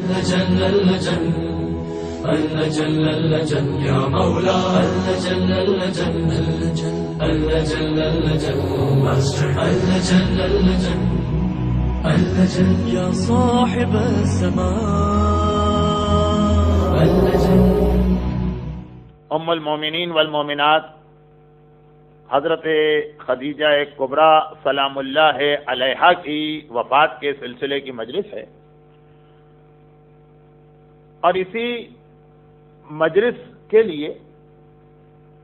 اللجن اللجن اللجن اللجن يا مولا اللجن اللجن اللجن اللجن اللجن اللجن اللجن يا صاحب السماء اللجن. ام المومنین والمومنات حضرت خدیجہ کبریٰ سلام اللہ علیہا کی وفات کے سلسلے کی مجلس ہے، اور اسی مجلس کے لیے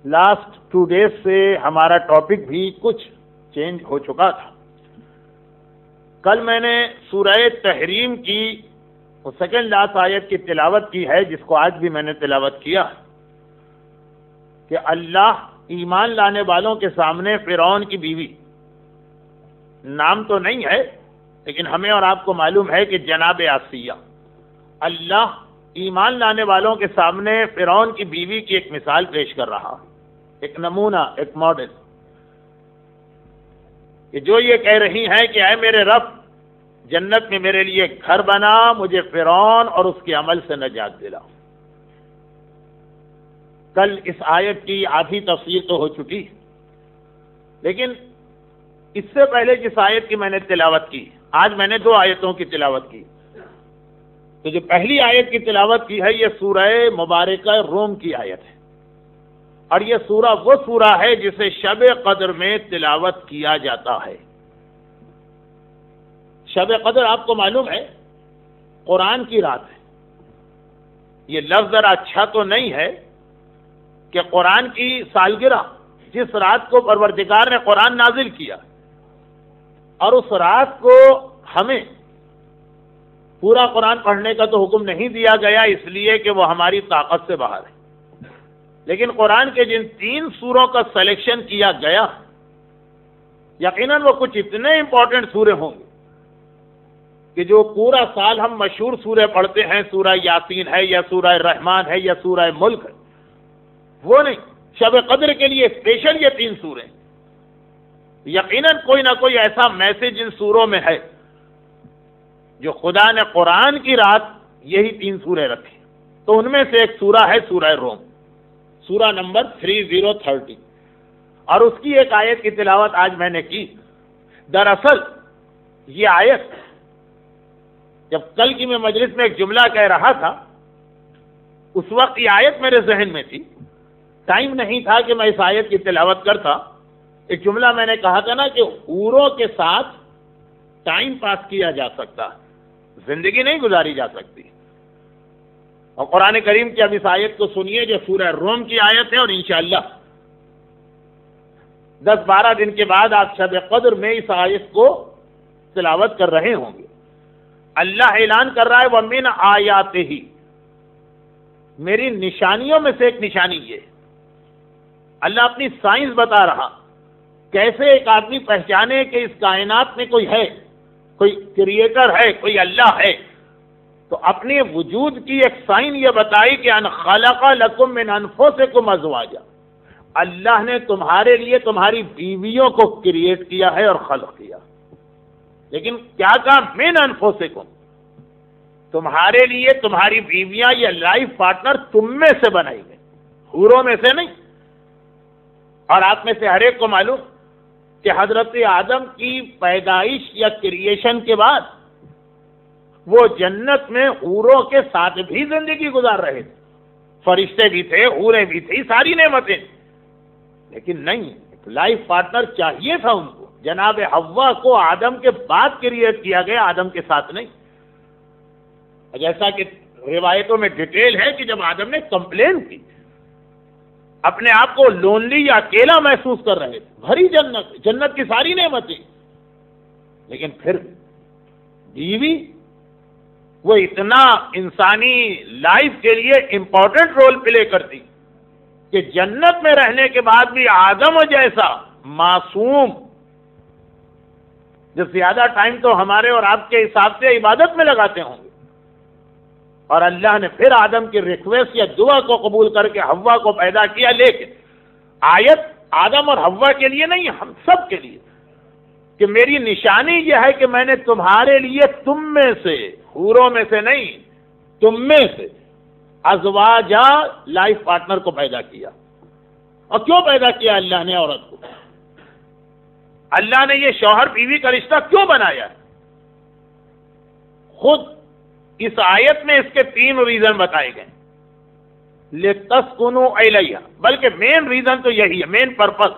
لاسٹ 2 days سے ہمارا ٹاپک بھی کچھ چینج ہو چکا تھا. کل میں نے سورہ تحریم کی وہ سیکنڈ لاسٹ آیت کی تلاوت کی ہے، جس کو آج بھی میں نے تلاوت کیا کہ اللہ ایمان لانے والوں کے سامنے فرعون کی بیوی، نام تو نہیں ہے لیکن ہمیں اور آپ کو معلوم ہے کہ جناب آسیہ، اللہ ایمان لانے والوں کے سامنے فرعون کی بیوی کی ایک مثال پیش کر رہا، ایک نمونہ، ایک ماڈل، کہ جو یہ کہہ رہی ہیں کہ اے میرے رب جنت میں میرے لیے گھر بنا، مجھے فرعون اور اس کے عمل سے نجات دلا. کل اس آیت کی آدھی تفسیر تو ہو چکی، لیکن اس سے پہلے جس آیت کی میں نے تلاوت کی، آج میں نے 2 آیتوں کی تلاوت کی. تو جو پہلی آیت کی تلاوت کی ہے یہ سورہ مبارکہ روم کی آیت ہے، اور یہ سورہ وہ سورہ ہے جسے شب قدر میں تلاوت کیا جاتا ہے. شب قدر آپ کو معلوم ہے قرآن کی رات ہے. یہ لفظ ذرا اچھا تو نہیں ہے کہ قرآن کی سالگرہ، جس رات کو پروردگار نے قرآن نازل کیا، اور اس رات کو ہمیں پورا قرآن پڑھنے کا تو حکم نہیں دیا گیا اس لیے کہ وہ ہماری طاقت سے باہر ہے، لیکن قرآن کے جن 3 سوروں کا سلیکشن کیا گیا یقیناً وہ کچھ اتنے امپورٹنٹ سورے ہوں گے کہ جو پورا سال ہم مشہور سورے پڑھتے ہیں، سورہ یاسین ہے یا سورہ رحمان ہے یا سورہ ملک ہے، وہ نہیں. شب قدر کے لیے اسپیشل یہ 3 سورے، یقیناً کوئی نہ کوئی ایسا میسج ان سوروں میں ہے جو خدا نے قرآن کی رات یہی 3 سورے رکھی. تو ان میں سے ایک سورہ ہے سورہ روم، سورہ نمبر 3030، اور اس کی ایک آیت کی تلاوت آج میں نے کی. دراصل یہ آیت جب کل کی میں مجلس میں ایک جملہ کہہ رہا تھا، اس وقت یہ آیت میرے ذہن میں تھی، ٹائم نہیں تھا کہ میں اس آیت کی تلاوت کرتا. ایک جملہ میں نے کہا تھا نا کہ حوروں کے ساتھ ٹائم پاس کیا جا سکتا، زندگی نہیں گزاری جا سکتی. اور قرآن کریم کی اب اس آیت کو سنیے جو سورہ روم کی آیت ہے، اور انشاءاللہ 10-12 دن کے بعد آپ شب قدر میں اس آیت کو تلاوت کر رہے ہوں گے. اللہ اعلان کر رہا ہے وَمِنْ آیَاتِهِ، میری نشانیوں میں سے ایک نشانی یہ ہے. اللہ اپنی سائنس بتا رہا، کیسے ایک آدمی پہچانے کہ اس کائنات میں کوئی ہے، کوئی کریٹر ہے، کوئی اللہ ہے. تو اپنے وجود کی ایک سائن یہ بتائی کہ ان خلق لکم من انفسکم ازواجا، اللہ نے تمہارے لیے تمہاری بیویوں کو کریٹ کیا ہے اور خلق کیا. لیکن کیا کہا؟ من انفسکم، تمہارے لیے تمہاری بیویاں یہ لائف پارٹنر تم میں سے بنائی گئی، حوروں میں سے نہیں. اور آپ میں سے ہر ایک کو معلوم کہ حضرت آدم کی پیدائش یا کریشن کے بعد وہ جنت میں حوروں کے ساتھ بھی زندگی گزار رہے تھے، فرشتے بھی تھے، حوریں بھی تھی، ساری نعمتیں، لیکن نہیں، لائف پارٹنر چاہیے تھا ان کو. جناب حوا کو آدم کے بعد کریٹ کیا گیا، آدم کے ساتھ نہیں. جیسا کہ روایتوں میں ڈیٹیل ہے کہ جب آدم نے کمپلین کی، اپنے آپ کو لونلی یا اکیلا محسوس کر رہے تھے، بھری جنت، جنت کی ساری نعمتیں، لیکن پھر بیوی وہ اتنا انسانی لائف کے لیے امپورٹنٹ رول پلے کرتی کہ جنت میں رہنے کے بعد بھی آدم جیسا معصوم، جو زیادہ ٹائم تو ہمارے اور آپ کے حساب سے عبادت میں لگاتے ہوں گے، اور اللہ نے پھر آدم کی ریکویسٹ یا دعا کو قبول کر کے حوا کو پیدا کیا. لیکن آیت آدم اور حوا کے لیے نہیں، ہم سب کے لیے، کہ میری نشانی یہ ہے کہ میں نے تمہارے لیے تم میں سے، حوروں میں سے نہیں، تم میں سے ازواجا لائف پارٹنر کو پیدا کیا. اور کیوں پیدا کیا اللہ نے عورت کو؟ اللہ نے یہ شوہر بیوی کا رشتہ کیوں بنایا؟ خود اس آیت میں اس کے 3 ریزن بتائے گئے. لِتَسْكُنُوا إِلَيْهَا، بلکہ مین ریزن تو یہی ہے، مین پرپس.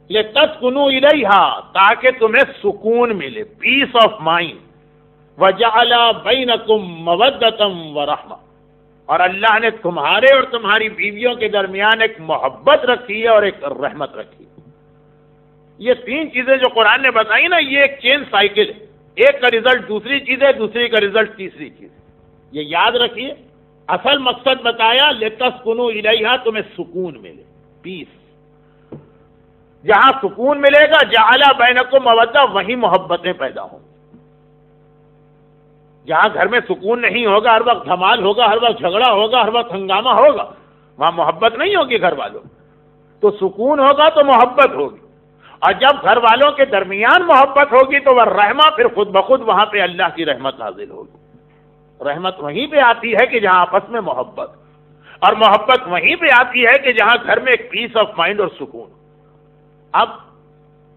لِتَسْكُنُوا إِلَيْهَا، تاکہ تمہیں سکون ملے، پیس آف مائنڈ. وَجَعَلَ بَيْنَكُمْ مَوَدَّةً وَرَحْمَةً، اور اللہ نے تمہارے اور تمہاری بیویوں کے درمیان ایک محبت رکھی ہے اور ایک رحمت رکھی ہے. یہ 3 چیزیں جو قرآن نے بتائی نا، یہ ایک چین سائیکل ہے. ایک کا ریزلٹ دوسری چیز ہے، دوسری کا ریزلٹ تیسری چیز ہے. یہ یاد رکھیے. اصل مقصد بتایا لِتَسْكُنُوا إِلَيْهَا، تمہیں سکون ملے، پیس. جہاں سکون ملے گا جعل بینکم مودہ، وہیں محبتیں پیدا ہوں. جہاں گھر میں سکون نہیں ہوگا، ہر وقت دھمال ہوگا، ہر وقت جھگڑا ہوگا، ہر وقت ہنگامہ ہوگا، وہاں محبت نہیں ہوگی گھر والوں. تو سکون ہوگا تو محبت ہوگی، اور جب گھر والوں کے درمیان محبت ہوگی تو وہ رحمہ پھر خود بخود وہاں پہ اللہ کی رحمت نازل ہوگی. رحمت وہیں پہ آتی ہے کہ جہاں آپس میں محبت، اور محبت وہیں پہ آتی ہے کہ جہاں گھر میں ایک پیس آف مائنڈ اور سکون. اب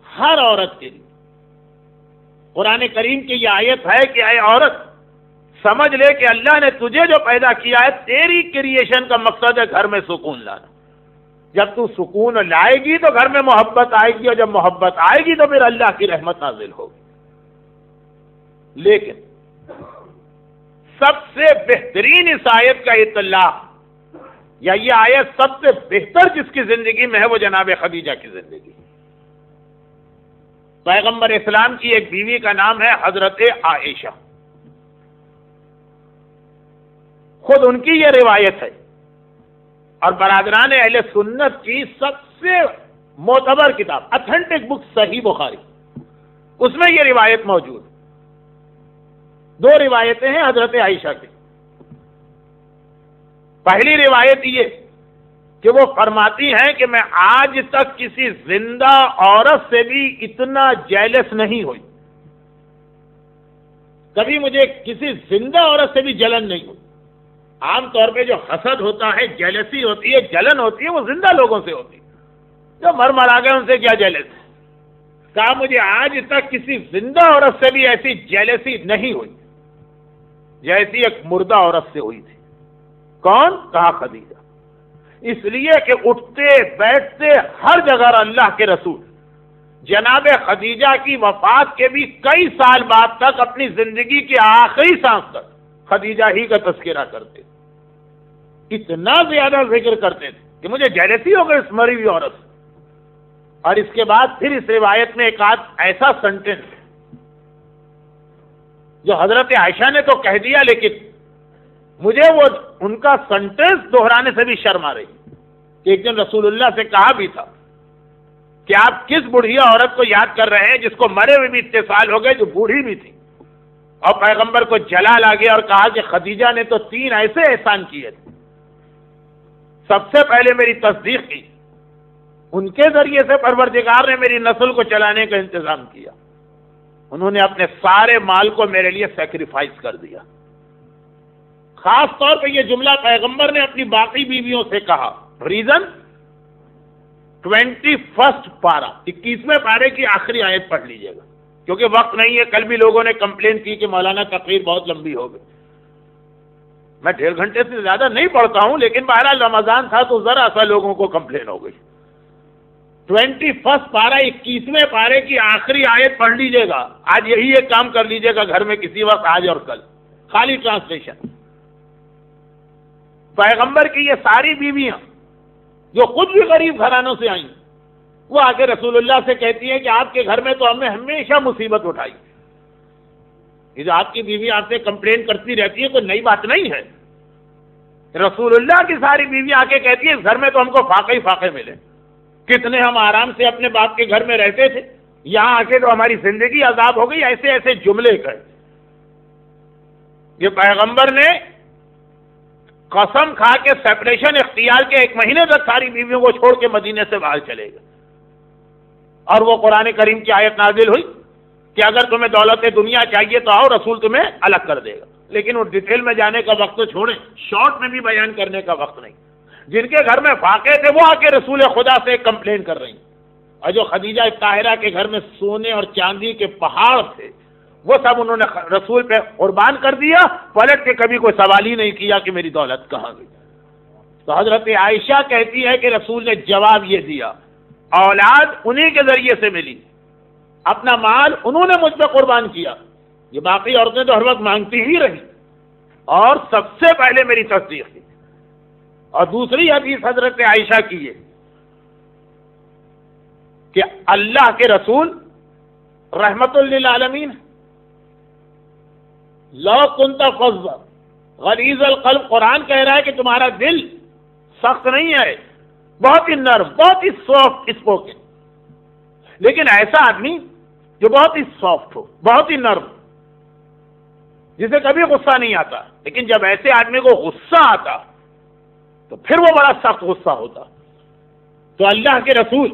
ہر عورت کے لیے قرآن کریم کی یہ آیت ہے کہ اے عورت، سمجھ لے کہ اللہ نے تجھے جو پیدا کیا ہے، تیری کریشن کا مقصد ہے گھر میں سکون لانا. جب تو سکون لائے گی تو گھر میں محبت آئے گی، اور جب محبت آئے گی تو پھر اللہ کی رحمت نازل ہوگی. لیکن سب سے بہترین اس آیت کا اطلاع، یا یہ آیت سب سے بہتر جس کی زندگی میں ہے، وہ جناب خدیجہ کی زندگی. پیغمبر اسلام کی ایک بیوی کا نام ہے حضرت عائشہ. خود ان کی یہ روایت ہے، اور برادران اہل سنت کی سب سے معتبر کتاب اتھینٹک بک صحیح بخاری، اس میں یہ روایت موجود. 2 روایتیں ہیں حضرت عائشہ کی. پہلی روایت یہ کہ وہ فرماتی ہیں کہ میں آج تک کسی زندہ عورت سے بھی اتنا جیلس نہیں ہوئی. کبھی مجھے کسی زندہ عورت سے بھی جلن نہیں ہوئی. عام طور پہ جو حسد ہوتا ہے، جیلسی ہوتی ہے، جلن ہوتی ہے، وہ زندہ لوگوں سے ہوتی ہے. جو مر آ گئے ان سے کیا جیلس. کہا مجھے آج تک کسی زندہ عورت سے بھی ایسی جیلسی نہیں ہوئی جیسی ایک مردہ عورت سے ہوئی تھی. کون؟ کہا خدیجہ. اس لیے کہ اٹھتے بیٹھتے ہر جگہ اللہ کے رسول جناب خدیجہ کی وفات کے بھی کئی سال بعد تک اپنی زندگی کے آخری سانس تک خدیجہ ہی کا تذکرہ کرتے. اتنا زیادہ ذکر کرتے تھے کہ مجھے جیلسی ہو گئی اس مری ہوئی عورت. اور اس کے بعد پھر اس روایت میں ایک آدھ ایسا سنٹینس جو حضرت عائشہ نے تو کہہ دیا، لیکن مجھے وہ ان کا سنٹینس دہرانے سے بھی شرم آ رہی کہ ایک دن رسول اللہ سے کہا بھی تھا کہ آپ کس بڑھیا عورت کو یاد کر رہے ہیں جس کو مرے ہوئے بھی اتنے سال ہو گئے، جو بوڑھی بھی تھی. اور پیغمبر کو جلال آ گیا اور کہا کہ خدیجہ نے تو 3 ایسے احسان کیے تھے. سب سے پہلے میری تصدیق کی، ان کے ذریعے سے پروردگار نے میری نسل کو چلانے کا انتظام کیا. انہوں نے اپنے سارے مال کو میرے لیے سیکریفائز کر دیا. خاص طور پہ یہ جملہ پیغمبر نے اپنی باقی بیویوں سے کہا. ریزن 21 پارہ 21ویں پارے کی آخری آیت پڑھ لیجئے گا، کیونکہ وقت نہیں ہے. کل بھی لوگوں نے کمپلین کی کہ مولانا تقریر بہت لمبی ہو گئی. میں 1.5 گھنٹے سے زیادہ نہیں پڑھتا ہوں، لیکن بہرحال رمضان تھا تو ذرا سا لوگوں کو کمپلین ہو گئی. 21 پارہ 21ویں پارے کی آخری آیت پڑھ لیجئے گا. آج یہی ایک کام کر لیجئے گا گھر میں کسی وقت، آج اور کل، خالی ٹرانسلیشن. پیغمبر کی یہ ساری بیویاں جو خود بھی غریب گھرانوں سے آئیں، وہ آ کے رسول اللہ سے کہتی ہیں کہ آپ کے گھر میں تو ہم نے ہمیشہ مصیبت اٹھائی. یہ جو آپ کی بیوی آپ سے کمپلین کرتی رہتی ہے کوئی نئی بات نہیں ہے. رسول اللہ کی ساری بیوی آ کے کہتی ہے اس گھر میں تو ہم کو فاقے ہی فاقے ملے. کتنے ہم آرام سے اپنے باپ کے گھر میں رہتے تھے، یہاں آ کے تو ہماری زندگی عذاب ہو گئی. ایسے ایسے جملے کہے. یہ پیغمبر نے قسم کھا کے سیپریشن اختیار کے 1 مہینے تک ساری بیویوں کو چھوڑ کے مدینے سے باہر چلے گئے. اور وہ قرآن کریم کی آیت نازل ہوئی کہ اگر تمہیں دولت دنیا چاہیے تو آؤ، رسول تمہیں الگ کر دے گا. لیکن وہ ڈیٹیل میں جانے کا وقت تو چھوڑیں، شارٹ میں بھی بیان کرنے کا وقت نہیں۔ جن کے گھر میں فاقے تھے وہ آ کے رسول خدا سے کمپلین کر رہی ہیں، اور جو خدیجہ طاہرہ کے گھر میں سونے اور چاندی کے پہاڑ تھے وہ سب انہوں نے رسول پہ قربان کر دیا، پلٹ کے کبھی کوئی سوال ہی نہیں کیا کہ میری دولت کہاں گئی۔ تو حضرت عائشہ کہتی ہے کہ رسول نے جواب یہ دیا، اولاد انہی کے ذریعے سے ملی، اپنا مال انہوں نے مجھ پہ قربان کیا، یہ باقی عورتیں تو ہر وقت مانگتی ہی رہی اور سب سے پہلے میری تصدیق کی۔ اور دوسری حدیث حضرت عائشہ کی ہے کہ اللہ کے رسول رحمت للعالمین، لو کنت فظا غلیظ القلب، قرآن کہہ رہا ہے کہ تمہارا دل سخت نہیں ہے، بہت ہی نرم، بہت ہی سافٹ اسپوکن، لیکن ایسا آدمی جو بہت ہی سافٹ ہو، بہت ہی نرم، جسے کبھی غصہ نہیں آتا، لیکن جب ایسے آدمی کو غصہ آتا تو پھر وہ بڑا سخت غصہ ہوتا۔ تو اللہ کے رسول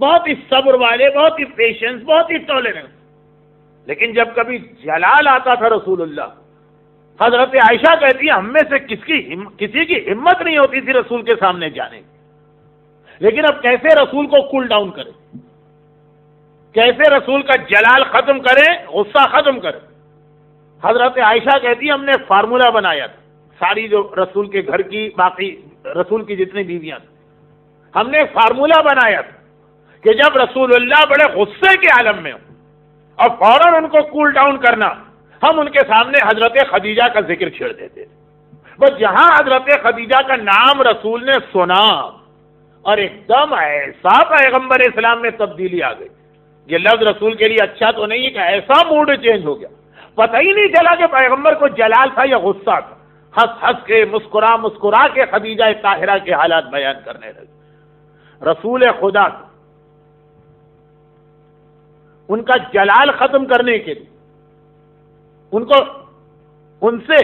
بہت ہی صبر والے، بہت ہی پیشنس، بہت ہی ٹالرنس، لیکن جب کبھی جلال آتا تھا رسول اللہ، حضرت عائشہ کہتی ہے ہم میں سے کسی کی ہمت نہیں ہوتی تھی رسول کے سامنے جانے کی، لیکن اب کیسے رسول کو کول ڈاؤن کرے، کیسے رسول کا جلال ختم کرے، غصہ ختم کرے۔ حضرت عائشہ کہتی ہے ہم نے فارمولہ بنایا تھا، ساری جو رسول کے گھر کی باقی رسول کی جتنی بیویاں تھیں، ہم نے فارمولہ بنایا تھا کہ جب رسول اللہ بڑے غصے کے عالم میں ہوں اور فوراً ان کو کول ڈاؤن کرنا، ہم ان کے سامنے حضرت خدیجہ کا ذکر چھیڑ دیتے تھے۔ بس جہاں حضرت خدیجہ کا نام رسول نے سنا اور ایک دم ایسا پیغمبر اسلام میں تبدیلی آ گئی، یہ لفظ رسول کے لیے اچھا تو نہیں ہے کہ ایسا موڈ چینج ہو گیا، پتہ ہی نہیں چلا کہ پیغمبر کو جلال تھا یا غصہ تھا، ہنس ہنس کے مسکرا کے خدیجہ طاہرہ کے حالات بیان کرنے لگے۔ رسول خدا ان کا جلال ختم کرنے کے لیے ان سے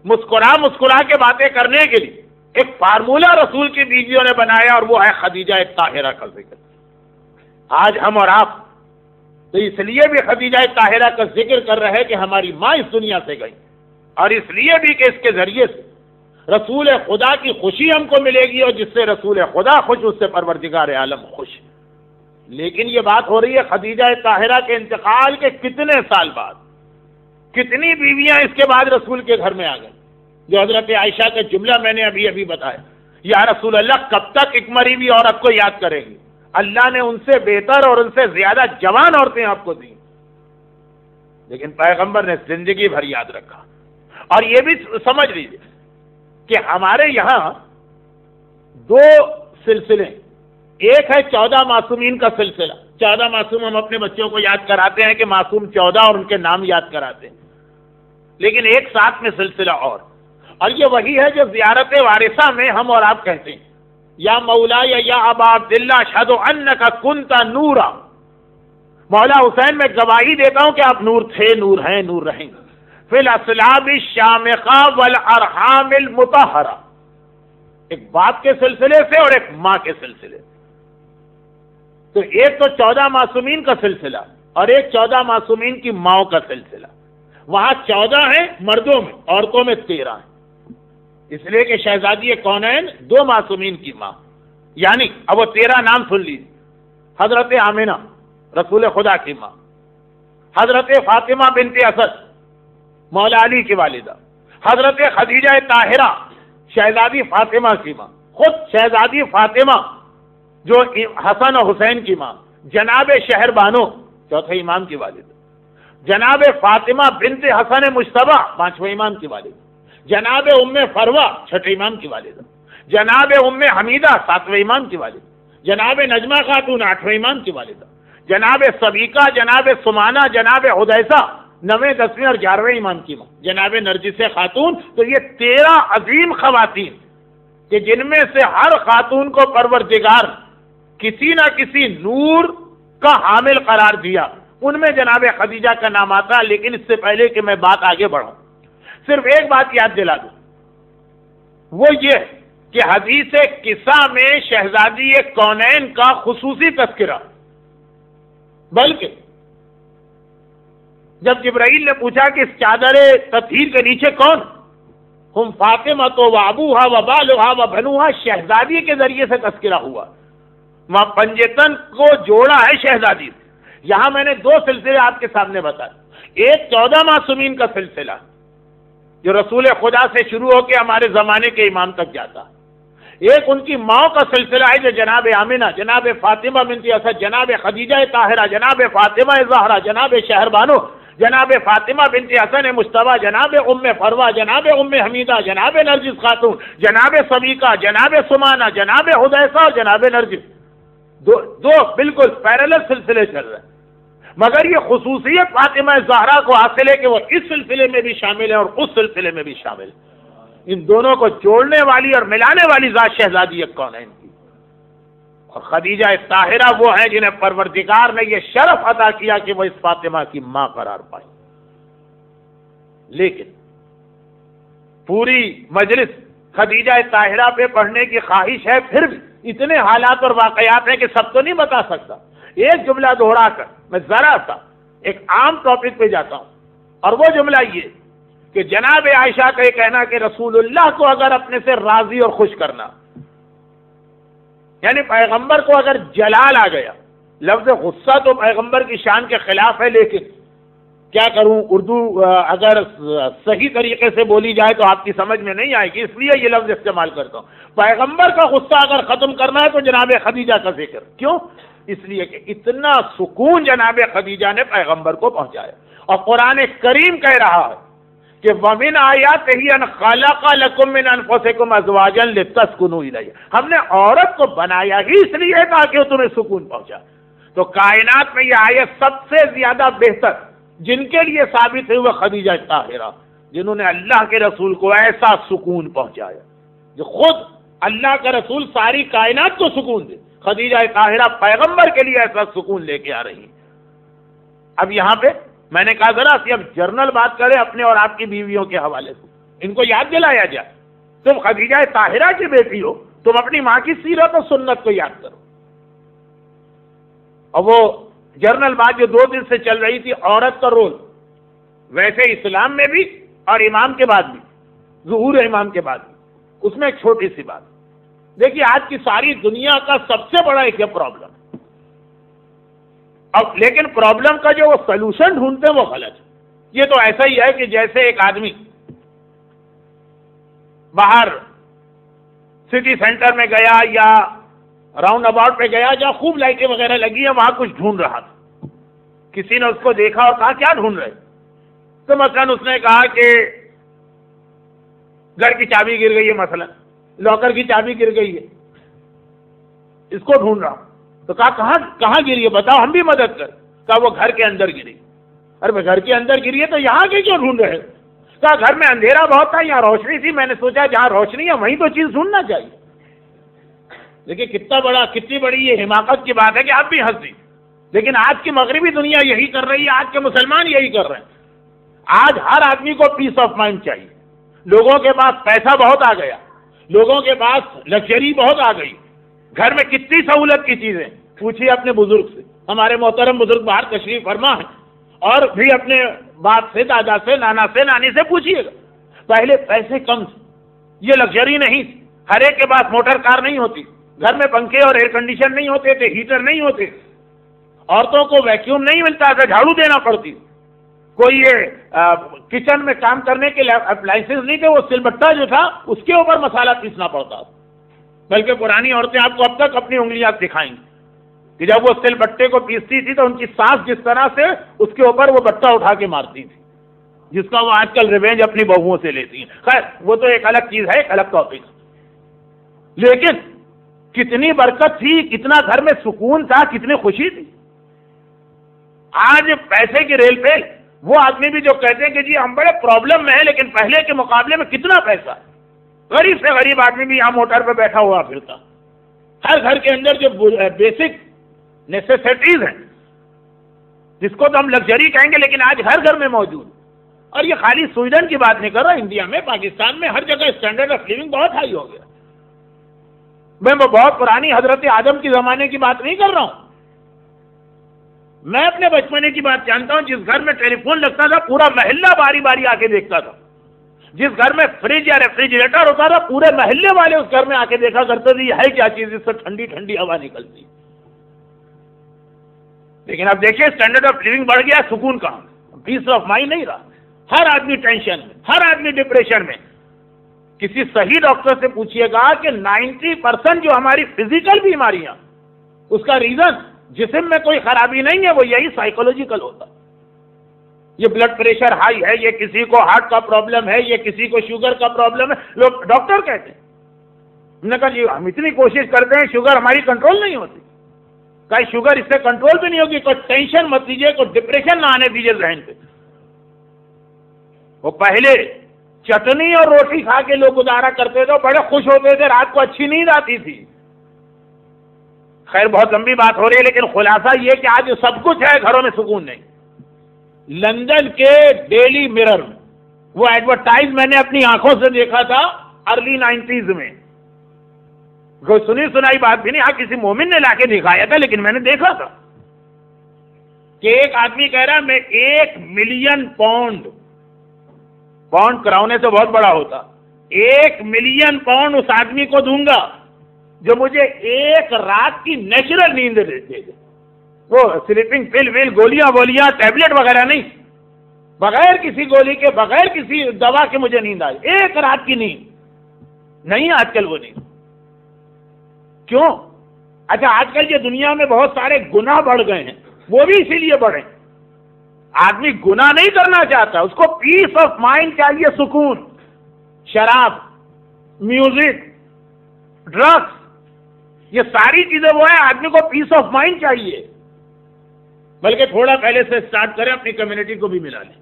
مسکرا کے باتیں کرنے کے لیے ایک فارمولہ رسول کی بیویوں نے بنایا، اور وہ ہے خدیجہ طاہرہ کا ذکر۔ آج ہم اور آپ تو اس لیے بھی خدیجہ طاہرہ کا ذکر کر رہے ہیں کہ ہماری ماں اس دنیا سے گئی، اور اس لیے بھی کہ اس کے ذریعے سے رسول خدا کی خوشی ہم کو ملے گی، اور جس سے رسول خدا خوش اس سے پروردگار عالم خوش۔ لیکن یہ بات ہو رہی ہے خدیجہ طاہرہ کے انتقال کے کتنے سال بعد، کتنی بیویاں اس کے بعد رسول کے گھر میں آ گئیں، جو حضرت عائشہ کا جملہ میں نے ابھی بتایا، یا رسول اللہ کب تک ایک مری ہوئی عورت کو یاد کریں گی؟ اللہ نے ان سے بہتر اور ان سے زیادہ جوان عورتیں آپ کو دیں، لیکن پیغمبر نے زندگی بھر یاد رکھا۔ اور یہ بھی سمجھ لیجیے کہ ہمارے یہاں دو سلسلے، ایک ہے 14 معصومین کا سلسلہ، 14 معصوم ہم اپنے بچوں کو یاد کراتے ہیں کہ معصوم 14 اور ان کے نام یاد کراتے ہیں، لیکن ایک ساتھ میں سلسلہ اور یہ وہی ہے جو زیارت وارثہ میں ہم اور آپ کہتے ہیں، یا مولا یا ابا عبداللہ اشہد انک کنت نورا، مولا حسین میں گواہی دیتا ہوں کہ آپ نور تھے، نور ہیں، نور رہیں گے، فی الاسلاب الشامخہ والارحام المطہرہ، ایک باپ کے سلسلے سے اور ایک ماں کے سلسلے سے۔ تو ایک تو 14 معصومین کا سلسلہ اور ایک 14 معصومین کی ماؤں کا سلسلہ، وہاں 14 ہیں مردوں میں، عورتوں میں 13 ہیں، اس لیے کہ شہزادی کونین 2 معصومین کی ماں، یعنی اب وہ 13 نام سن لیجیے، حضرت آمنہ رسول خدا کی ماں، حضرت فاطمہ بنت اسد مولا علی کی والدہ، حضرت خدیجہ طاہرہ شہزادی فاطمہ کی ماں، خود شہزادی فاطمہ جو حسن و حسین کی ماں، جناب شہر بانو چوتھے امام کی والدہ، جناب فاطمہ بنت حسن مجتبی 5ویں امام کی والدہ، جناب ام فروہ 6 امام کی والدہ، جناب ام حمیدہ 7ویں امام کی والدہ، جناب نجمہ خاتون 8ویں امام کی والدہ، جناب سبیکہ، جناب سمانہ، جناب حدیثہ 9ویں 10ویں اور 11ویں امام کی ماں، جناب نرجس خاتون۔ تو یہ 13 عظیم خواتین کہ جن میں سے ہر خاتون کو پروردگار کسی نہ کسی نور کا حامل قرار دیا، ان میں جناب خدیجہ کا نام آتا ہے۔ لیکن اس سے پہلے کہ میں بات آگے بڑھاؤں، صرف ایک بات یاد دلا دوں، وہ یہ کہ حدیث قصہ میں شہزادی کونین کا خصوصی تذکرہ، بلکہ جب جبرائیل نے پوچھا کہ اس چادر تطہیر کے نیچے کون؟ ہم فاطمہ تو و ابوہا و بالہا و بنوہا، شہزادی کے ذریعے سے تذکرہ ہوا، وہاں پنجتن کو جوڑا ہے شہزادی سے۔ یہاں میں نے دو سلسلے آپ کے سامنے بتائے، ایک 14 معصومین کا سلسلہ جو رسول خدا سے شروع ہو کے ہمارے زمانے کے امام تک جاتا، ایک ان کی ماں کا سلسلہ ہے جو جناب آمنہ، جناب فاطمہ بنت اسد، جناب خدیجہ طاہرہ، جناب فاطمہ زہرا، جناب شہر بانو، جناب فاطمہ بنت حسن مجتبیٰ، جناب ام فروہ، جناب ام حمیدہ، جناب نرجس خاتون، جناب سبیکہ، جناب سمانہ، جناب حدیثہ اور جناب نرجس، دو بالکل پیرلل سلسلے چل رہے ہیں، مگر یہ خصوصیت فاطمہ زہرا کو حاصل ہے کہ وہ اس سلسلے میں بھی شامل ہے اور اس سلسلے میں بھی شامل ہے۔ ان دونوں کو جوڑنے والی اور ملانے والی ذات شہزادی کون ہے ان کی؟ اور خدیجہ طاہرہ وہ ہیں جنہیں پروردگار نے یہ شرف عطا کیا کہ وہ اس فاطمہ کی ماں قرار پائیں۔ لیکن پوری مجلس خدیجہ طاہرہ پہ پڑھنے کی خواہش ہے، پھر بھی اتنے حالات اور واقعات ہیں کہ سب تو نہیں بتا سکتا۔ ایک جملہ دوہرا کر میں ذرا سا ایک عام ٹاپک پہ جاتا ہوں، اور وہ جملہ یہ کہ جناب عائشہ کا یہ کہنا کہ رسول اللہ کو اگر اپنے سے راضی اور خوش کرنا، یعنی پیغمبر کو اگر جلال آ گیا، لفظ غصہ تو پیغمبر کی شان کے خلاف ہے، لیکن کیا کروں، اردو اگر صحیح طریقے سے بولی جائے تو آپ کی سمجھ میں نہیں آئے گی، اس لیے یہ لفظ استعمال کرتا ہوں۔ پیغمبر کا غصہ اگر ختم کرنا ہے تو جناب خدیجہ کا ذکر کیوں؟ اس لیے کہ اتنا سکون جناب خدیجہ نے پیغمبر کو پہنچایا، اور قرآن کریم کہہ رہا ہے کہ وَمِنْ آيَاتِهِ أَنْ خَلَقَ لَكُم مِّنْ أَنفُسِكُمْ أَزْوَاجًا لِتَسْكُنُوا إِلَيْهَا، ہم نے عورت کو بنایا ہی اس لیے تاکہ وہ تمہیں سکون پہنچائے۔ تو کائنات میں یہ آیت سب سے زیادہ بہتر جن کے لیے ثابت ہے وہ خدیجہ طاہرہ، جنہوں نے اللہ کے رسول کو ایسا سکون پہنچایا جو خود اللہ کا رسول ساری کائنات کو سکون دے، خدیجہ طاہرہ پیغمبر کے لیے ایسا سکون لے کے آ رہی ہیں۔ اب یہاں پہ میں نے کہا ذرا سی اب جرنل بات کریں اپنے اور آپ کی بیویوں کے حوالے سے، ان کو یاد دلایا جائے۔ تم خدیجہ طاہرہ کی بیٹی ہو، تم اپنی ماں کی سیرت اور سنت کو یاد کرو۔ اور وہ جرنل بات جو 2 دن سے چل رہی تھی، عورت کا رول ویسے اسلام میں بھی اور امام کے بعد بھی، ظہور امام کے بعد بھی، اس میں ایک چھوٹی سی بات دیکھیے، آج کی ساری دنیا کا سب سے بڑا ایک پرابلم، اب لیکن پرابلم کا جو وہ سلوشن ڈھونڈتے ہیں وہ غلط ہے۔ یہ تو ایسا ہی ہے کہ جیسے ایک آدمی باہر سٹی سینٹر میں گیا یا راؤنڈ اباؤٹ پہ گیا جہاں خوب لائٹیں وغیرہ لگی ہیں، وہاں کچھ ڈھونڈ رہا تھا، کسی نے اس کو دیکھا اور کہا کیا ڈھونڈ رہے؟ تو مثلاً اس نے کہا کہ گھر کی چابی گر گئی ہے، مثلاً لاکر کی چابی گر گئی ہے، اس کو ڈھونڈ رہا ہوں۔ تو کہا کہاں گری ہے بتاؤ، ہم بھی مدد کر۔ کہا وہ گھر کے اندر گری۔ ارے میں گھر کے اندر گری ہے تو یہاں کے کیوں ڈھونڈ رہے؟ کہا گھر میں اندھیرا بہت تھا، یہاں روشنی تھی، میں نے سوچا جہاں روشنی ہے وہیں تو چیز ڈھونڈنا چاہیے۔ دیکھیے کتنی بڑی یہ حماقت کی بات ہے کہ آپ بھی ہنس دی، لیکن آج کی مغربی دنیا یہی کر رہی ہے، آج کے مسلمان یہی کر رہے ہیں۔ آج ہر آدمی کو پیس آف مائنڈ چاہیے، لوگوں کے پاس پیسہ بہت آ گیا، لوگوں کے پاس لگژری بہت آ گئی، گھر میں کتنی سہولت کی چیزیں، پوچھیے اپنے بزرگ سے، ہمارے محترم بزرگ باہر تشریف فرما ہے، اور بھی اپنے باپ سے، دادا سے، نانا سے، نانی سے پوچھیے گا، پہلے پیسے کم تھے، یہ لگژری نہیں تھی، ہر ایک کے پاس موٹر کار نہیں ہوتی، گھر میں پنکھے اور ایئر کنڈیشن نہیں ہوتے تھے، ہیٹر نہیں ہوتے، عورتوں کو ویکیوم نہیں ملتا تھا، جھاڑو دینا پڑتی، کوئی یہ کچن میں کام کرنے کے اپلائنسز نہیں تھے، وہ سل بٹا جو تھا اس کے اوپر مسالہ پیسنا پڑتا تھا، بلکہ پرانی عورتیں آپ کو اب تک اپنی انگلیاں دکھائیں گی کہ جب وہ سل بٹے کو پیستی تھی تو ان کی سانس جس طرح سے اس کے اوپر وہ بٹا اٹھا کے مارتی تھی، جس کا وہ آج کل ریونج اپنی بہوؤں سے لیتی ہیں۔ خیر وہ تو ایک الگ چیز ہے، ایک الگ ٹاپک، لیکن کتنی برکت تھی، کتنا گھر میں سکون تھا، کتنی خوشی تھی۔ آج پیسے کی ریل پہ وہ آدمی بھی جو کہتے ہیں کہ جی ہم بڑے پرابلم میں ہیں، لیکن پہلے کے مقابلے میں کتنا پیسہ ہے، غریب سے غریب آدمی بھی یہاں موٹر پہ بیٹھا ہوا پھرتا، ہر گھر کے اندر جو بیسک نیسیسٹیز ہیں جس کو تو ہم لگژری کہیں گے، لیکن آج ہر گھر میں موجود، اور یہ خالی سویڈن کی بات نہیں کر رہا، انڈیا میں، پاکستان میں ہر جگہ اسٹینڈرڈ آف لیونگ بہت ہائی ہو گیا۔ میں بہت پرانی حضرت آدم کے زمانے کی بات نہیں کر رہا ہوں، میں اپنے بچپنے کی بات جانتا ہوں، جس گھر میں ٹیلی فون لگتا تھا پورا محلہ باری باری آ کے دیکھتا تھا، جس گھر میں فریج یا ریفریجریٹر ہوتا تھا پورے محلے والے اس گھر میں آ کے دیکھا کرتے تھے یہ ہے کیا چیز، اس سے ٹھنڈی ٹھنڈی ہوا نکلتی۔ لیکن اب دیکھیے اسٹینڈرڈ آف لیونگ بڑھ گیا، سکون کہاں، پیس آف مائنڈ نہیں رہا، ہر آدمی ٹینشن میں، ہر آدمی ڈپریشن میں۔ کسی صحیح ڈاکٹر سے پوچھئے گا کہ 90% جو ہماری فزیکل بیماریاں اس کا ریزن جسم میں کوئی خرابی نہیں ہے، وہ یہی سائیکولوجیکل ہوتا۔ یہ بلڈ پریشر ہائی ہے، یہ کسی کو ہارٹ کا پرابلم ہے، یہ کسی کو شوگر کا پرابلم ہے، لوگ ڈاکٹر کہتے ہیں۔ ہم نے کہا جی ہم اتنی کوشش کرتے ہیں شوگر ہماری کنٹرول نہیں ہوتی، کہیں شوگر اس سے کنٹرول بھی نہیں ہوگی، کوئی ٹینشن مت لیجیے، کوئی ڈپریشن نہ آنے دیجیے ذہن پہ۔ وہ پہلے چٹنی اور روٹی کھا کے لوگ گزارا کرتے تھے، بڑے خوش ہوتے تھے، رات کو اچھی نیند آتی تھی۔ خیر بہت لمبی بات ہو رہی ہے، لیکن خلاصہ یہ کہ آج سب کچھ ہے، گھروں میں سکون نہیں۔ لندن کے ڈیلی مرر میں وہ ایڈورٹائز میں نے اپنی آنکھوں سے دیکھا تھا ارلی 90s میں، کوئی سنی سنائی بات بھی نہیں، ہاں کسی مومن نے لا کے دکھایا تھا، لیکن میں نے دیکھا تھا کہ ایک آدمی کہہ رہا میں 1 ملین پاؤنڈ کراؤنے سے بہت بڑا ہوتا، 1 ملین پاؤنڈ اس آدمی کو دوں گا جو مجھے ایک رات کی نیچرل نیند دے دے، وہ سلیپنگ پل ویل گولیاں ٹیبلٹ وغیرہ نہیں، بغیر کسی گولی کے بغیر کسی دوا کے مجھے نیند آئی، ایک رات کی نیند نہیں آج کل وہ نیند۔ کیوں؟ اچھا آج کل یہ دنیا میں بہت سارے گناہ بڑھ گئے ہیں، وہ بھی اسی لیے بڑھے، آدمی گناہ نہیں کرنا چاہتا، اس کو پیس آف مائنڈ چاہیے، سکون۔ شراب، میوزک، ڈرگس، یہ ساری چیزیں وہ ہیں، آدمی کو پیس آف مائنڈ چاہیے۔ بلکہ تھوڑا پہلے سے سٹارٹ کریں، اپنی کمیونٹی کو بھی ملا لیں۔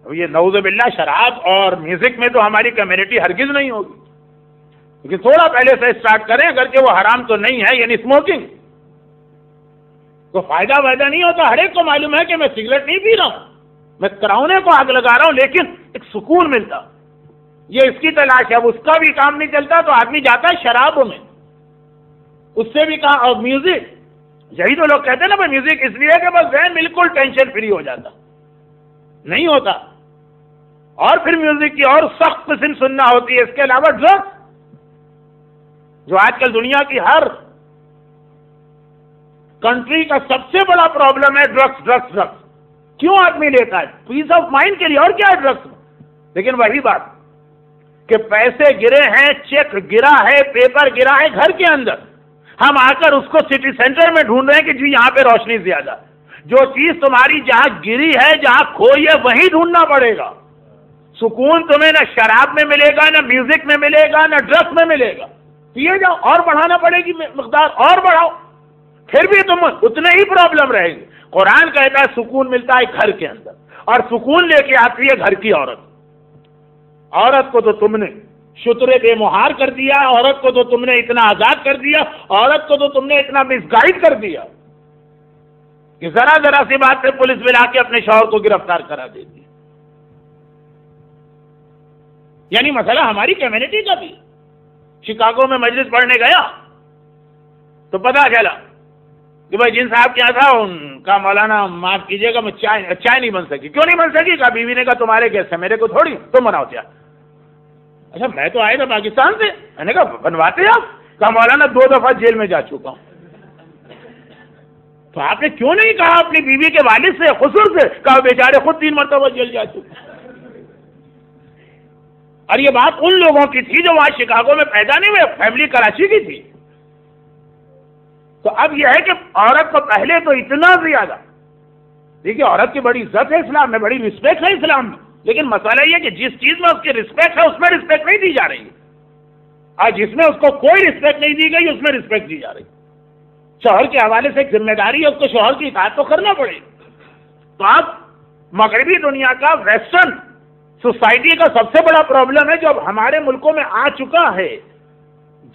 اب یہ نعوذ باللہ شراب اور میوزک میں تو ہماری کمیونٹی ہرگز نہیں ہوگی، لیکن تھوڑا پہلے سے سٹارٹ کریں، اگرچہ وہ حرام تو نہیں ہے، یعنی اسموکنگ تو فائدہ وائدہ نہیں ہوتا، ہر ایک کو معلوم ہے کہ میں سگریٹ نہیں پی رہا ہوں، میں کراؤنے کو آگ لگا رہا ہوں، لیکن ایک سکون ملتا، یہ اس کی تلاش ہے۔ اب اس کا بھی کام نہیں چلتا تو آدمی جاتا ہے شرابوں میں، اس سے بھی کہا۔ اور میوزک، یہی تو لوگ کہتے ہیں نا بھائی میوزک اس لیے کہ بس ذہن بالکل ٹینشن فری ہو جاتا، نہیں ہوتا۔ اور پھر میوزک کی اور سخت قسم سننا ہوتی ہے۔ اس کے علاوہ ڈرگس، جو آج کل دنیا کی ہر کنٹری کا سب سے بڑا پرابلم ہے، ڈرگس ڈرگس ڈرگس۔ کیوں آدمی لیتا ہے؟ پیس آف مائنڈ کے لیے، اور کیا ہے ڈرگس میں؟ لیکن وہی بات کہ پیسے گرے ہیں، چیک گرا ہے، پیپر گرا ہے گھر کے اندر، ہم آ کر اس کو سٹی سینٹر میں ڈھونڈ رہے ہیں کہ جی یہاں پہ روشنی زیادہ، جو چیز تمہاری جہاں گری ہے، جہاں کھوئی ہے، وہیں ڈھونڈنا پڑے گا۔ سکون تمہیں نہ شراب میں ملے گا، نہ میوزک میں ملے گا، نہ ڈرگس میں ملے گا۔ پیے جاؤ، اور بڑھانا پڑے گی مقدار، اور بڑھاؤ، پھر بھی تم اتنے ہی پرابلم رہیں گے۔ قرآن کہتا ہے سکون ملتا ہے گھر کے اندر، اور سکون لے کے آتی ہے گھر کی عورت۔ عورت کو تو تم نے شترے بے مہار کر دیا، عورت کو تو تم نے اتنا آزاد کر دیا، عورت کو تو تم نے اتنا مس گائیڈ کر دیا کہ ذرا ذرا سی بات پہ پولیس ملا کے اپنے شوہر کو گرفتار کرا دیتی۔ یعنی مسئلہ ہماری کمیونٹی کا بھی۔ شکاگو میں مجلس پڑھنے گیا تو پتا چلا کہ بھائی جن صاحب کیا تھا ان کا مولانا معاف کیجیے گا میں چائے نہیں بن سکی۔ کیوں نہیں بن سکی؟ کہا بیوی نے کہا تمہارے گیسٹ ہے، میرے کو تھوڑی، تم بناؤ چائے۔ اچھا میں تو آئے تھا پاکستان سے، میں نے کہا بنواتے آپ؟ کہا مولانا 2 دفعہ جیل میں جا چکا ہوں۔ تو آپ نے کیوں نہیں کہا اپنی بیوی کے والد سے، خسر سے؟ کہا بیچارے خود 3 مرتبہ جیل جا چکے۔ اور یہ بات ان لوگوں کی تھی جو وہاں شکاگو میں پیدا نہیں ہوئے، فیملی کراچی کی تھی۔ تو اب یہ ہے کہ عورت کو پہلے تو اتنا زیادہ، دیکھیے عورت کی بڑی عزت ہے اسلام میں، بڑی رسپیکٹ ہے اسلام میں، لیکن مسئلہ یہ کہ جس چیز میں اس کی رسپیکٹ ہے اس میں رسپیکٹ نہیں دی جا رہی ہے، اور جس میں اس کو کوئی رسپیکٹ نہیں دی گئی اس میں رسپیکٹ دی جا رہی ہے۔ شوہر کے حوالے سے ایک ذمہ داری ہے، اس کو شوہر کی اطاعت تو کرنا پڑے گی۔ تو اب مغربی دنیا کا، ویسٹرن سوسائٹی کا سب سے بڑا پرابلم ہے جو اب ہمارے ملکوں میں آ چکا ہے،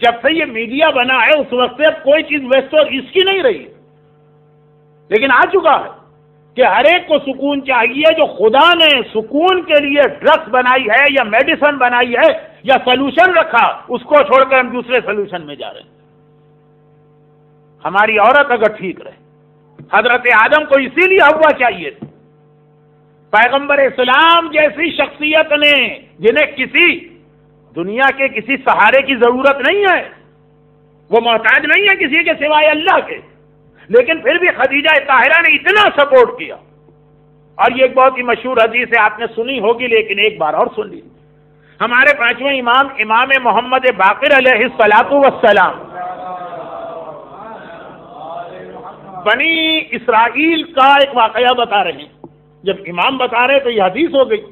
جب سے یہ میڈیا بنا ہے اس وقت سے اب کوئی چیز ویسٹ اور اس کی نہیں رہی، لیکن آ چکا ہے کہ ہر ایک کو سکون چاہیے۔ جو خدا نے سکون کے لیے ڈرگس بنائی ہے یا میڈیسن بنائی ہے یا سلوشن رکھا، اس کو چھوڑ کر ہم دوسرے سلوشن میں جا رہے ہیں۔ ہماری عورت اگر ٹھیک رہے، حضرت آدم کو اسی لیے ہوا چاہیے تھی۔ پیغمبر اسلام جیسی شخصیت نے، جنہیں کسی دنیا کے کسی سہارے کی ضرورت نہیں ہے، وہ محتاج نہیں ہے کسی کے سوائے اللہ کے، لیکن پھر بھی خدیجہ طاہرہ نے اتنا سپورٹ کیا۔ اور یہ ایک بہت ہی مشہور حدیث ہے، آپ نے سنی ہوگی لیکن ایک بار اور سن لی۔ ہمارے پانچویں امام امام محمد باقر علیہ الصلوۃ والسلام بنی اسرائیل کا ایک واقعہ بتا رہے ہیں۔ جب امام بتا رہے تو یہ حدیث ہو گئی۔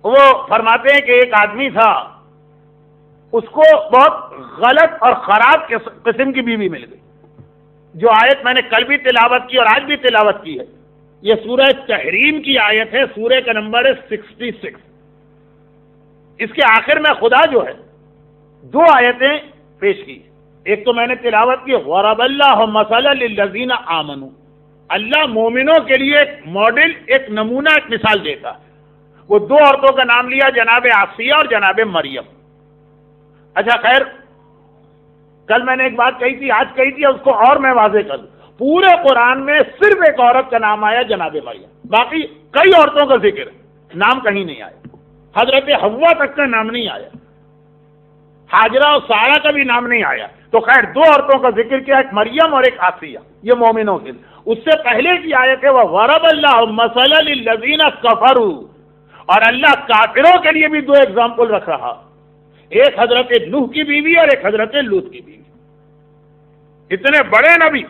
وہ فرماتے ہیں کہ ایک آدمی تھا، اس کو بہت غلط اور خراب قسم کی بیوی مل گئی۔ جو آیت میں نے کل بھی تلاوت کی اور آج بھی تلاوت کی ہے، یہ سورہ تحریم کی آیت ہے، سورہ کا نمبر ہے 66۔ اس کے آخر میں خدا جو ہے دو آیتیں پیش کی۔ ایک تو میں نے تلاوت کی، ضرب اللہ مثلا للذین آمنوا، اللہ مومنوں کے لیے ایک ماڈل، ایک نمونہ، ایک مثال دیتا ہے۔ وہ دو عورتوں کا نام لیا، جناب آسیہ اور جناب مریم۔ اچھا خیر، کل میں نے ایک بات کہی تھی، آج کہی تھی، اس کو اور میں واضح کر دوں۔ پورے قرآن میں صرف ایک عورت کا نام آیا، جناب مریم، باقی کئی عورتوں کا ذکر ہے، نام کہیں نہیں آیا۔ حضرت حوا تک کا نام نہیں آیا، حاجرہ اور سارہ کا بھی نام نہیں آیا۔ تو خیر دو عورتوں کا ذکر کیا، ایک مریم اور ایک آسیہ، یہ مومنوں کے لیے۔ اس سے پہلے کی آیت ہے وَضَرَبَ اللَّهُ مَثَلًا لِلَّذِينَ كَفَرُوا، اور اللہ کافروں کے لیے بھی دو ایگزامپل رکھ رہا، ایک حضرت نوح کی بیوی اور ایک حضرت لوط کی بیوی۔ اتنے بڑے نبی،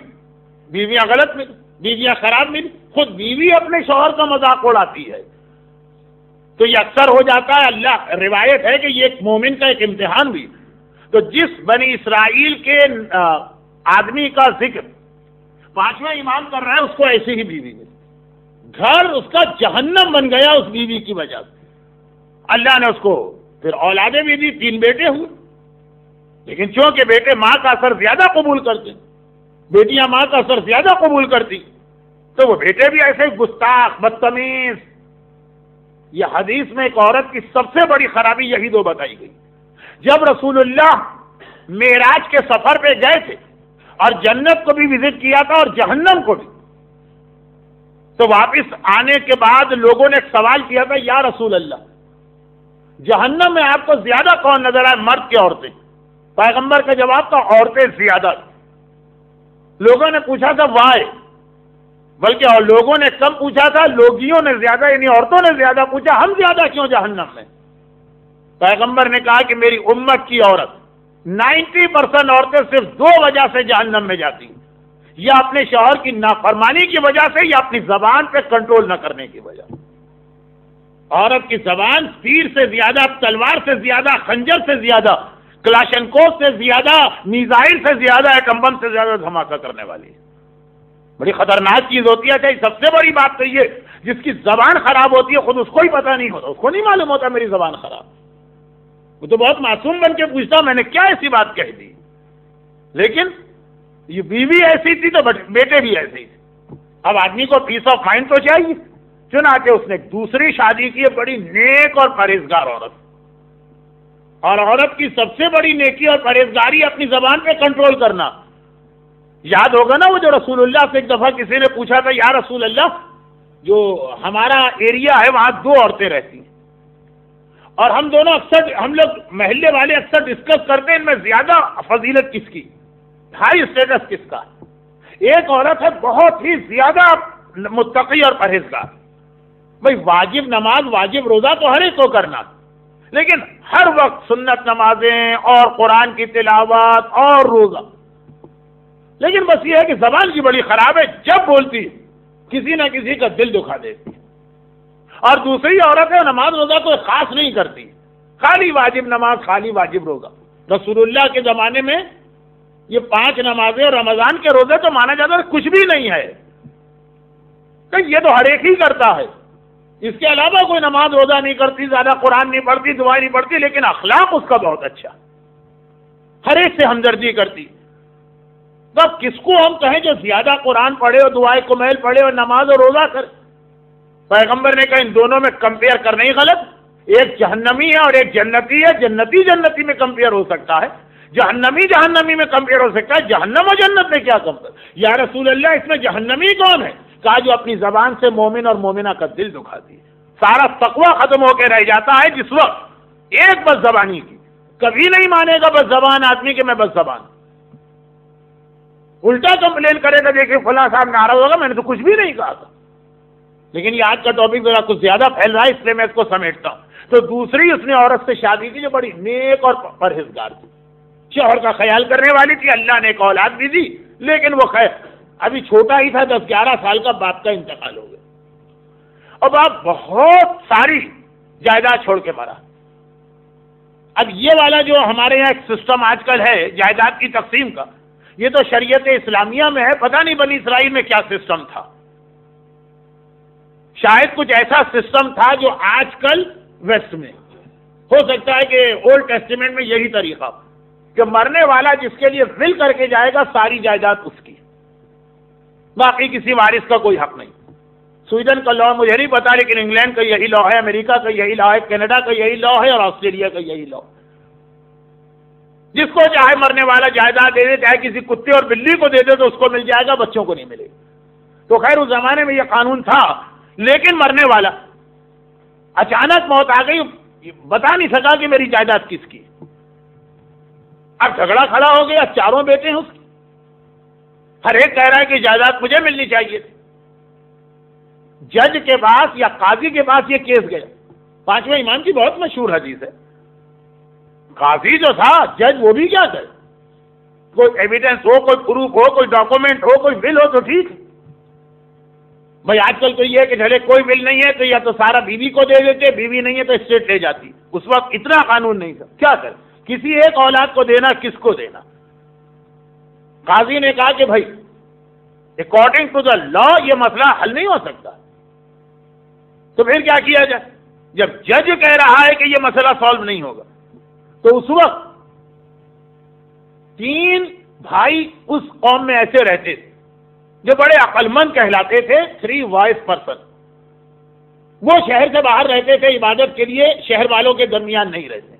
بیویاں غلط ملی، بیویاں خراب ملی، خود بیوی اپنے شوہر کا مذاق اڑاتی ہے، تو یہ اکثر ہو جاتا ہے۔ اللہ روایت ہے کہ یہ ایک مومن کا ایک امتحان بھی۔ تو جس بنی اسرائیل کے آدمی کا ذکر پانچویں امام کر رہا ہے، اس کو ایسی ہی بیوی ملی، گھر اس کا جہنم بن گیا اس بیوی کی وجہ سے۔ اللہ نے اس کو پھر اولادیں بھی دی، 3 بیٹے ہوئے، لیکن چونکہ بیٹے ماں کا اثر زیادہ قبول کرتے، بیٹیاں ماں کا اثر زیادہ قبول کرتی، تو وہ بیٹے بھی ایسے گستاخ، بدتمیز۔ یہ حدیث میں ایک عورت کی سب سے بڑی خرابی یہی دو بتائی گئی۔ جب رسول اللہ معراج کے سفر پہ گئے تھے اور جنت کو بھی وزٹ کیا تھا اور جہنم کو بھی، تو واپس آنے کے بعد لوگوں نے ایک سوال کیا تھا، یا رسول اللہ جہنم میں آپ کو زیادہ کون نظر آئے، مرد کے عورتیں؟ پیغمبر کا جواب تھا عورتیں زیادہ۔ لوگوں نے پوچھا تھا وائے، بلکہ اور لوگوں نے کم پوچھا تھا، لوگیوں نے زیادہ، یعنی عورتوں نے زیادہ پوچھا، ہم زیادہ کیوں جہنم میں؟ پیغمبر نے کہا کہ میری امت کی عورت 90% عورتیں صرف 2 وجہ سے جہنم میں جاتی ہیں، یا اپنے شوہر کی نافرمانی کی وجہ سے، یا اپنی زبان پہ کنٹرول نہ کرنے کی وجہ سے۔ عورت کی زبان تیر سے زیادہ، تلوار سے زیادہ، خنجر سے زیادہ، کلاشنکوف سے زیادہ، میزائل سے زیادہ، ایٹم بم سے زیادہ دھماکہ کرنے والی ہے۔ بڑی خطرناک چیز ہوتی ہے۔ سب سے بڑی بات تو یہ، جس کی زبان خراب ہوتی ہے خود اس کو ہی پتہ نہیں ہوتا، اس کو نہیں معلوم ہوتا میری زبان خراب، وہ تو بہت معصوم بن کے پوچھتا میں نے کیا ایسی بات کہہ دی۔ لیکن یہ بیوی ایسی تھی تو بیٹے بھی ایسے ہی تھے۔ اب آدمی کو پیس آف مائنڈ تو چاہیے، چنانچہ اس نے دوسری شادی کی ہے، بڑی نیک اور پرہیزگار عورت، اور عورت کی سب سے بڑی نیکی اور پرہیزگاری اپنی زبان پہ کنٹرول کرنا۔ یاد ہوگا نا وہ جو رسول اللہ سے ایک دفعہ کسی نے پوچھا تھا، یا رسول اللہ جو ہمارا ایریا ہے وہاں 2 عورتیں رہتی ہیں، اور ہم دونوں اکثر، ہم لوگ محلے والے اکثر ڈسکس کرتے ہیں ان میں زیادہ فضیلت کس کی، ہائی اسٹیٹس کس کا؟ ایک عورت ہے بہت ہی زیادہ متقی اور پرہیزگار۔ بھائی واجب نماز، واجب روزہ تو ہر ایک کو کرنا، لیکن ہر وقت سنت نمازیں اور قرآن کی تلاوت اور روزہ، لیکن بس یہ ہے کہ زبان کی بڑی خراب ہے، جب بولتی ہے کسی نہ کسی کا دل دکھا دیتی ہے۔ اور دوسری عورت ہے نماز روزہ کوئی خاص نہیں کرتی، خالی واجب نماز، خالی واجب روزہ۔ رسول اللہ کے زمانے میں یہ 5 نمازیں اور رمضان کے روزے تو مانا جاتا ہے کچھ بھی نہیں ہے، کہ یہ تو ہر ایک ہی کرتا ہے، اس کے علاوہ کوئی نماز روزہ نہیں کرتی، زیادہ قرآن نہیں پڑھتی، دعائیں نہیں پڑھتی، لیکن اخلاق اس کا بہت اچھا، ہر ایک سے ہمدردی کرتی۔ تب کس کو ہم کہیں جو زیادہ قرآن پڑھے اور دعائیں کمیل پڑھے اور نماز اور روزہ کرے؟ پیغمبر نے کہا ان دونوں میں کمپیئر کرنا ہی غلط، ایک جہنمی ہے اور ایک جنتی ہے، جنتی میں کمپیئر ہو سکتا ہے، جہنمی میں کمپیئر ہو سکتا ہے؟ جہنم و جنت میں کیا کمپیئر؟ یا رسول اللہ اس میں جہنمی کون ہے؟ کہا جو اپنی زبان سے مومن اور مومنہ کا دل دکھا دی. سارا تقوی ختم ہو کے رہ جاتا ہے جس وقت ایک بس زبانی کی. کبھی نہیں مانے گا بس زبان آدمی کہ میں بس زبان. الٹا کمپلین کرے گا دیکھیں فلاں صاحب ناراض ہوگا میں نے تو کچھ بھی نہیں کہا تھا. لیکن یہ آج کا ٹاپک ذرا کچھ زیادہ پھیل رہا ہے اس لیے میں اس کو سمیٹتا ہوں. تو دوسری اس نے عورت سے شادی کی جو بڑی نیک اور پرہیزگار تھی, شوہر کا خیال کرنے والی تھی, اللہ نے ایک اولاد بھی دی, لیکن وہ خیر ابھی چھوٹا ہی تھا, 10-11 سال کا, باپ کا انتقال ہو گیا. اور باپ بہت ساری جائیداد چھوڑ کے مرا. اب یہ والا جو ہمارے یہاں ایک سسٹم آج کل ہے جائیداد کی تقسیم کا, یہ تو شریعت اسلامیہ میں ہے, پتہ نہیں بنی اسرائیل میں کیا سسٹم تھا. شاید کچھ ایسا سسٹم تھا جو آج کل ویسٹ میں ہو سکتا ہے کہ اولڈ ٹیسٹیمنٹ میں یہی طریقہ کہ مرنے والا جس کے لیے ول کر کے جائے گا ساری جائیداد اس کی, باقی کسی وارث کا کوئی حق نہیں. سویڈن کا لا مجھے نہیں پتا, لیکن انگلینڈ کا یہی لا ہے, امریکہ کا یہی لا ہے, کینیڈا کا یہی لا ہے, اور آسٹریلیا کا یہی لا. جس کو چاہے مرنے والا جائیداد دے دے, چاہے کسی کتے اور بلی کو دے دے تو اس کو مل جائے گا, بچوں کو نہیں ملے گا. تو خیر اس زمانے میں یہ قانون تھا, لیکن مرنے والا اچانک موت آ گئی, بتا نہیں سکا کہ میری جائیداد کس کی. اب جھگڑا کھڑا ہو گیا, چاروں بیٹے ہیں اس کی, ہر ایک کہہ رہا ہے کہ جائیداد مجھے ملنی چاہیے تھی. جج کے پاس یا قاضی کے پاس یہ کیس گیا. 5ویں امام کی بہت مشہور حدیث ہے. قاضی جو تھا, جج وہ بھی کیا کرے, کوئی ایویڈنس ہو, کوئی پروف ہو, کوئی ڈاکومنٹ ہو, کوئی بل ہو تو ٹھیک. بھائی آج کل تو یہ ہے کہ جھلے کوئی بل نہیں ہے تو یا تو سارا بیوی کو دے دیتے, بیوی نہیں ہے تو اسٹیٹ لے جاتی. اس وقت اتنا قانون نہیں تھا, کیا کرے, کسی ایک اولاد کو دینا, کس کو دینا. قاضی نے کہا کہ بھائی اکارڈنگ ٹو دا لا یہ مسئلہ حل نہیں ہو سکتا. تو پھر کیا کیا جائے؟ جب جج کہہ رہا ہے کہ یہ مسئلہ سالو نہیں ہوگا, تو اس وقت 3 بھائی اس قوم میں ایسے رہتے تھے جو بڑے عقل مند کہلاتے تھے, 3 وائس پرسن. وہ شہر سے باہر رہتے تھے عبادت کے لیے, شہر والوں کے درمیان نہیں رہتے.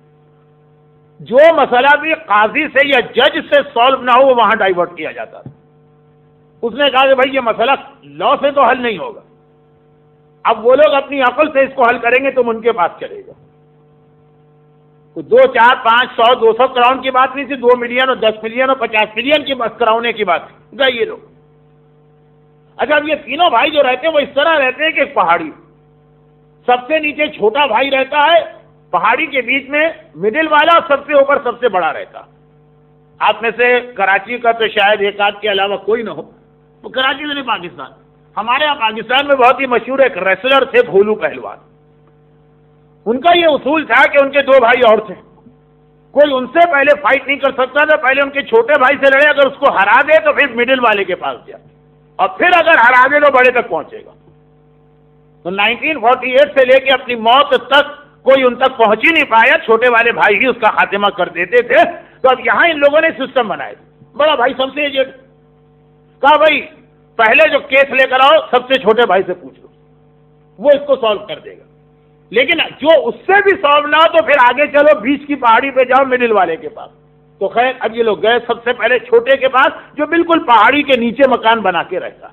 جو مسئلہ بھی قاضی سے یا جج سے سالو نہ ہو وہ وہاں ڈائیورٹ کیا جاتا تھا. اس نے کہا کہ بھائی یہ مسئلہ لا سے تو حل نہیں ہوگا, اب وہ لوگ اپنی عقل سے اس کو حل کریں گے, تم ان کے پاس چلے گا. 2, 4, 5, 100, 200 کراؤن کی بات نہیں تھی, 2 ملین اور 10 ملین اور 50 ملین کی بات کراؤنے کی بات گئے یہ لوگ. اچھا اب یہ تینوں بھائی جو رہتے ہیں وہ اس طرح رہتے ہیں کہ ایک پہاڑی, سب سے نیچے چھوٹا بھائی رہتا ہے, پہاڑی کے بیچ میں مڈل والا, سب سے اوپر سب سے بڑا رہتا. آپ میں سے کراچی کا تو شاید ایک آدھ کے علاوہ کوئی نہ ہو, وہ کراچی سے نہیں پاکستان. ہمارے یہاں پاکستان میں بہت ہی مشہور ایک ریسلر تھے بھولو پہلوان. ان کا یہ اصول تھا کہ ان کے 2 بھائی اور تھے, کوئی ان سے پہلے فائٹ نہیں کر سکتا تھا, پہلے ان کے چھوٹے بھائی سے لڑے, اگر اس کو ہرا دے تو پھر مڈل والے کے پاس جائے, اور پھر اگر ہرا دے تو بڑے تک پہنچے گا. تو 1948 سے لے کے اپنی موت تک کوئی ان تک پہنچ ہی نہیں پایا, چھوٹے والے بھائی ہی اس کا خاتمہ کر دیتے تھے. تو اب یہاں ان لوگوں نے سسٹم بنایا, بڑا بھائی سب سے ایجنٹ, کہا بھائی پہلے جو کیس لے کر آؤ سب سے چھوٹے بھائی سے پوچھ لو, وہ اس کو سالو کر دے گا. لیکن جو اس سے بھی سالو نہ ہو تو پھر آگے چلو, بیچ کی پہاڑی پہ جاؤ مڈل والے کے پاس. تو خیر اب یہ لوگ گئے سب سے پہلے چھوٹے کے پاس جو بالکل پہاڑی کے نیچے مکان بنا کے رہتا.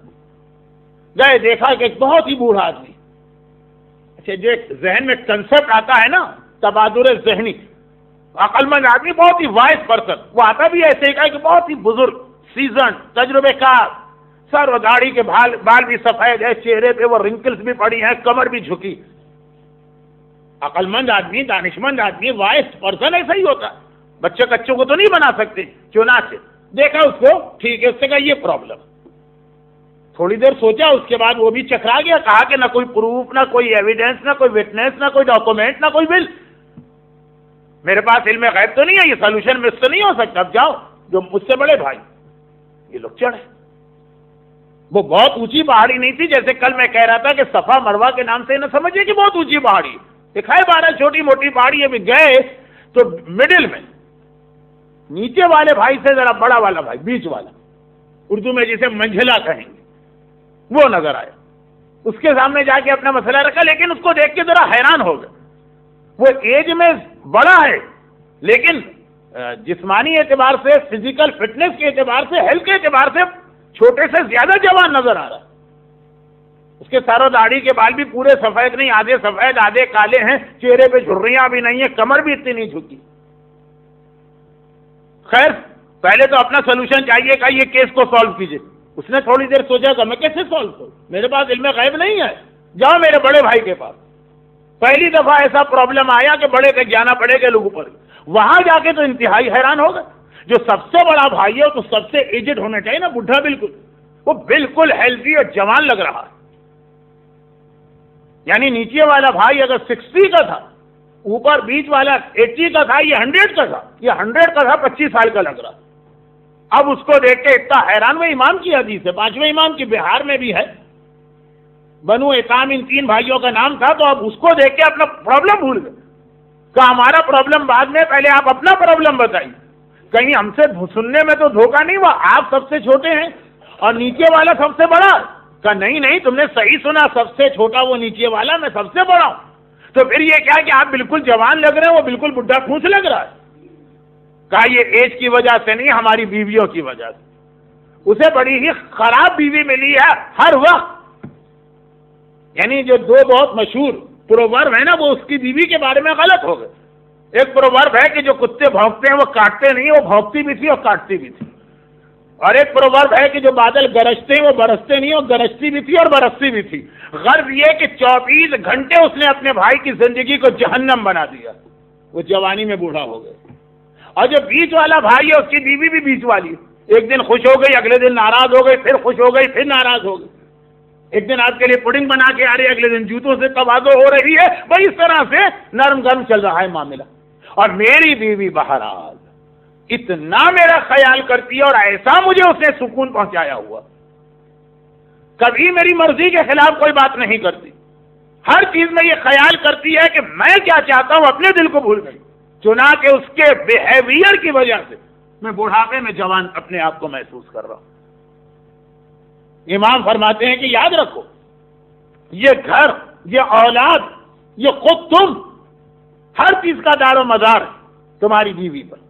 گئے, دیکھا کہ ایک بہت ہی بوڑھا آدمی, اچھا جو ایک ذہن میں کنسپٹ آتا ہے نا تبادر ذہنی, عقل مند آدمی, بہت ہی وائس پرسن, وہ آتا بھی ایسے ہی کہ بہت ہی بزرگ, سیزن, تجربے کار, سر و داڑھی کے بال بھی سفید ہے, چہرے پہ وہ رنکلز بھی پڑی ہیں, کمر بھی جھکی. عقل مند آدمی, دانشمند آدمی, وائس پرسن ایسا ہی ہوتا. بچے کچوں کو تو نہیں بنا سکتے, چنانچہ دیکھا اس کو, ٹھیک ہے, اس سے کہا یہ پرابلم. تھوڑی دیر سوچا, اس کے بعد وہ بھی چکرا گیا, کہا کہ نہ کوئی پروف, نہ کوئی ایویڈنس, نہ کوئی وٹنس, نہ کوئی ڈاکومنٹ, نہ کوئی بل, میرے پاس علم غیب تو نہیں ہے, یہ سولوشن مس تو نہیں ہو سکتا. اب جاؤ جو مجھ سے بڑے بھائی, یہ لوگ چڑھے. وہ بہت اونچی پہاڑی نہیں تھی, جیسے کل میں کہہ رہا تھا کہ صفا مروا کے نام سے نہ سمجھے کہ بہت اونچی پہاڑی, دکھائے 12 چھوٹی موٹی پہاڑی. ابھی گئے تو مڈل میں نیچے والے بھائی سے ذرا بڑا والا بھائی, بیچ والا, اردو میں جسے منجھلا کہیں گے, وہ نظر آیا. اس کے سامنے جا کے اپنا مسئلہ رکھا, لیکن اس کو دیکھ کے ذرا حیران ہو گئے. وہ ایج میں بڑا ہے لیکن جسمانی اعتبار سے، فزیکل فٹنس کے اعتبار سے، ہیلتھ کے اعتبار سے چھوٹے سے زیادہ جوان نظر آ رہا ہے. اس کے سر و داڑھی کے بال بھی پورے سفید نہیں، آدھے سفید آدھے کالے ہیں، چہرے پہ جھریاں بھی نہیں ہیں، کمر بھی اتنی نہیں جھکی. خیر پہلے تو اپنا سولوشن چاہیے کہ یہ کیس کو سالو کیجیے. اس نے تھوڑی دیر سوچا کہ میں کیسے سالو کروں، میرے پاس علم غیب نہیں ہے. جاؤ میرے بڑے بھائی کے پاس. پہلی دفعہ ایسا پرابلم آیا کہ بڑے تک جانا پڑے گا لوگوں پر. وہاں جا کے تو انتہائی حیران ہو گئے. جو سب سے بڑا بھائی ہے تو سب سے ایجڈ ہونا چاہیے نا، بڈھا بالکل، وہ بالکل ہیلتھی اور جوان لگ رہا ہے. یعنی نیچے والا بھائی اگر 60 کا تھا، اوپر بیچ والا 80 کا تھا، یہ 100 کا تھا، یہ 100 کا تھا 25 سال کا لگ رہا. اب اس کو دیکھ کے اتنا حیران. وہ امام کی حدیث ہے، 5ویں امام کی، بہار میں بھی ہے. بنو اقام ان 3 بھائیوں کا نام تھا. تو اب اس کو دیکھ کے اپنا پرابلم بھول گئے کہ ہمارا پرابلم بعد میں، پہلے آپ اپنا پرابلم بتائیے. کہیں ہم سے سننے میں تو دھوکہ نہیں ہوا، آپ سب سے چھوٹے ہیں اور نیچے والا سب سے بڑا. کہا نہیں نہیں، تم نے صحیح سنا، سب سے چھوٹا وہ نیچے والا، میں سب سے بڑا ہوں. تو پھر یہ کیا کہ آپ بالکل جوان لگ رہے ہیں، وہ بالکل بڈھا پھونس لگ رہا ہے. کہا یہ ایج کی وجہ سے نہیں، ہماری بیویوں کی وجہ سے. اسے بڑی ہی خراب بیوی ملی ہے ہر وقت. یعنی جو 2 بہت مشہور پروورب ہے نا، وہ اس کی بیوی کے بارے میں غلط ہو گئے. ایک پروورب ہے کہ جو کتے بھونکتے ہیں وہ کاٹتے نہیں، وہ بھونکتی بھی تھی اور کاٹتی بھی تھی. اور ایک پروورب ہے کہ جو بادل گرجتے ہیں وہ برستے نہیں، وہ گرجتی بھی تھی اور برستی بھی تھی. غرض یہ کہ 24 گھنٹے اس نے اپنے بھائی کی زندگی کو جہنم بنا دیا. وہ جوانی میں بوڑھا ہو گئے. اور جو بیچ والا بھائی ہے، اس کی بیوی بھی بیچ والی. ایک دن خوش ہو گئی، اگلے دن ناراض ہو گئی، پھر خوش ہو گئی، پھر ناراض ہو گئی. ایک دن آپ کے لیے پڈنگ بنا کے آ رہی ہے، اگلے دن جوتوں سے تواضع ہو رہی ہے. بھائی اس طرح سے نرم گرم چل رہا ہے معاملہ. اور میری بیوی بہرحال اتنا میرا خیال کرتی ہے اور ایسا مجھے اس نے سکون پہنچایا ہوا، کبھی میری مرضی کے خلاف کوئی بات نہیں کرتی. ہر چیز میں یہ خیال کرتی ہے کہ میں کیا چاہتا ہوں، اپنے دل کو بھول گئی. چنانچہ اس کے بیہیویئر کی وجہ سے میں بڑھاپے میں جوان اپنے آپ کو محسوس کر رہا ہوں. امام فرماتے ہیں کہ یاد رکھو، یہ گھر، یہ اولاد، یہ خود تم، ہر چیز کا دار و مدار تمہاری بیوی پر.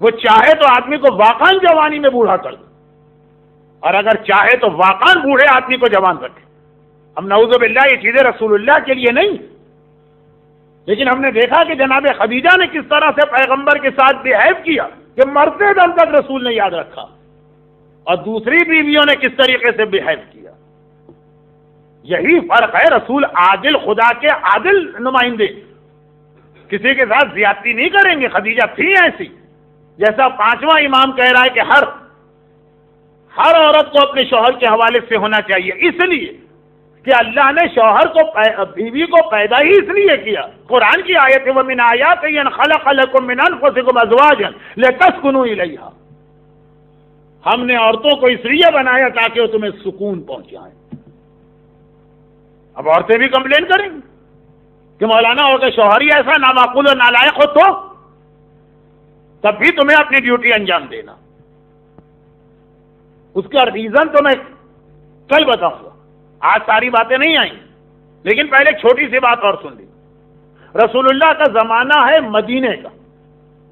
وہ چاہے تو آدمی کو واقعاً جوانی میں بوڑھا کر دے، اور اگر چاہے تو واقعاً بوڑھے آدمی کو جوان رکھے. ہم نعوذ باللہ یہ چیزیں رسول اللہ کے لیے نہیں، لیکن ہم نے دیکھا کہ جناب خدیجہ نے کس طرح سے پیغمبر کے ساتھ بہیو کیا کہ مرتے دم تک رسول نے یاد رکھا، اور دوسری بیویوں نے کس طریقے سے بہیو کیا. یہی فرق ہے. رسول عادل، خدا کے عادل نمائندے، کسی کے ساتھ زیادتی نہیں کریں گے. خدیجہ تھی ایسی. جیسا 5واں امام کہہ رہا ہے کہ ہر عورت کو اپنے شوہر کے حوالے سے ہونا چاہیے، اس لیے کہ اللہ نے شوہر کو، بیوی کو پیدا ہی اس لیے کیا. قرآن کی آیت ہے وَمِنْ آیَاتِهِ أَنْ خَلَقَ لَكُم مِّنْ أَنفُسِكُمْ أَزْوَاجًا لِتَسْكُنُوا إِلَيْهَا. ہم نے عورتوں کو اس لیے بنایا تاکہ وہ تمہیں سکون پہنچائیں. اب عورتیں بھی کمپلین کریں گی کہ مولانا ہو کہ شوہر ہی ایسا نامعقول اور نالائق ہو، تو تب بھی تمہیں اپنی ڈیوٹی انجام دینا. اس کا ریزن تو میں کل بتاؤں گا، آج ساری باتیں نہیں آئیں، لیکن پہلے چھوٹی سی بات اور سن لی. رسول اللہ کا زمانہ ہے مدینے کا.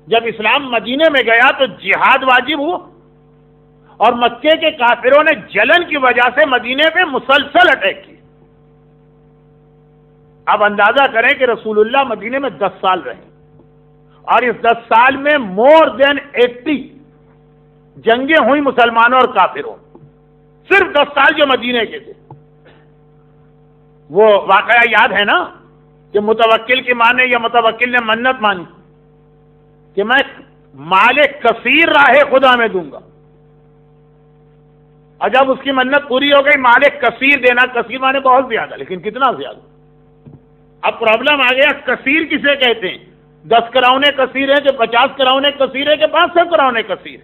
جب اسلام مدینے میں گیا تو جہاد واجب ہوا، اور مکے کے کافروں نے جلن کی وجہ سے مدینے پہ مسلسل اٹیک کی. اب اندازہ کریں کہ رسول اللہ مدینے میں 10 سال رہے، اور اس 10 سال میں مور دین 80 جنگیں ہوئی مسلمانوں اور کافروں. صرف 10 سال جو مدینے کے تھے. وہ واقعہ یاد ہے نا کہ متوکل کی ماں نے، یا متوکل نے منت مانی کہ میں مال کثیر راہ خدا میں دوں گا، اور جب اس کی منت پوری ہو گئی مال کثیر دینا، کثیر مانے بہت زیادہ، لیکن کتنا زیادہ. اب پرابلم آ گیا، کثیر کسے کہتے ہیں؟ 10 کراؤنے کثیر ہے کہ 50 کراؤنے کثیر ہے کہ 500 کراؤنے کثیر؟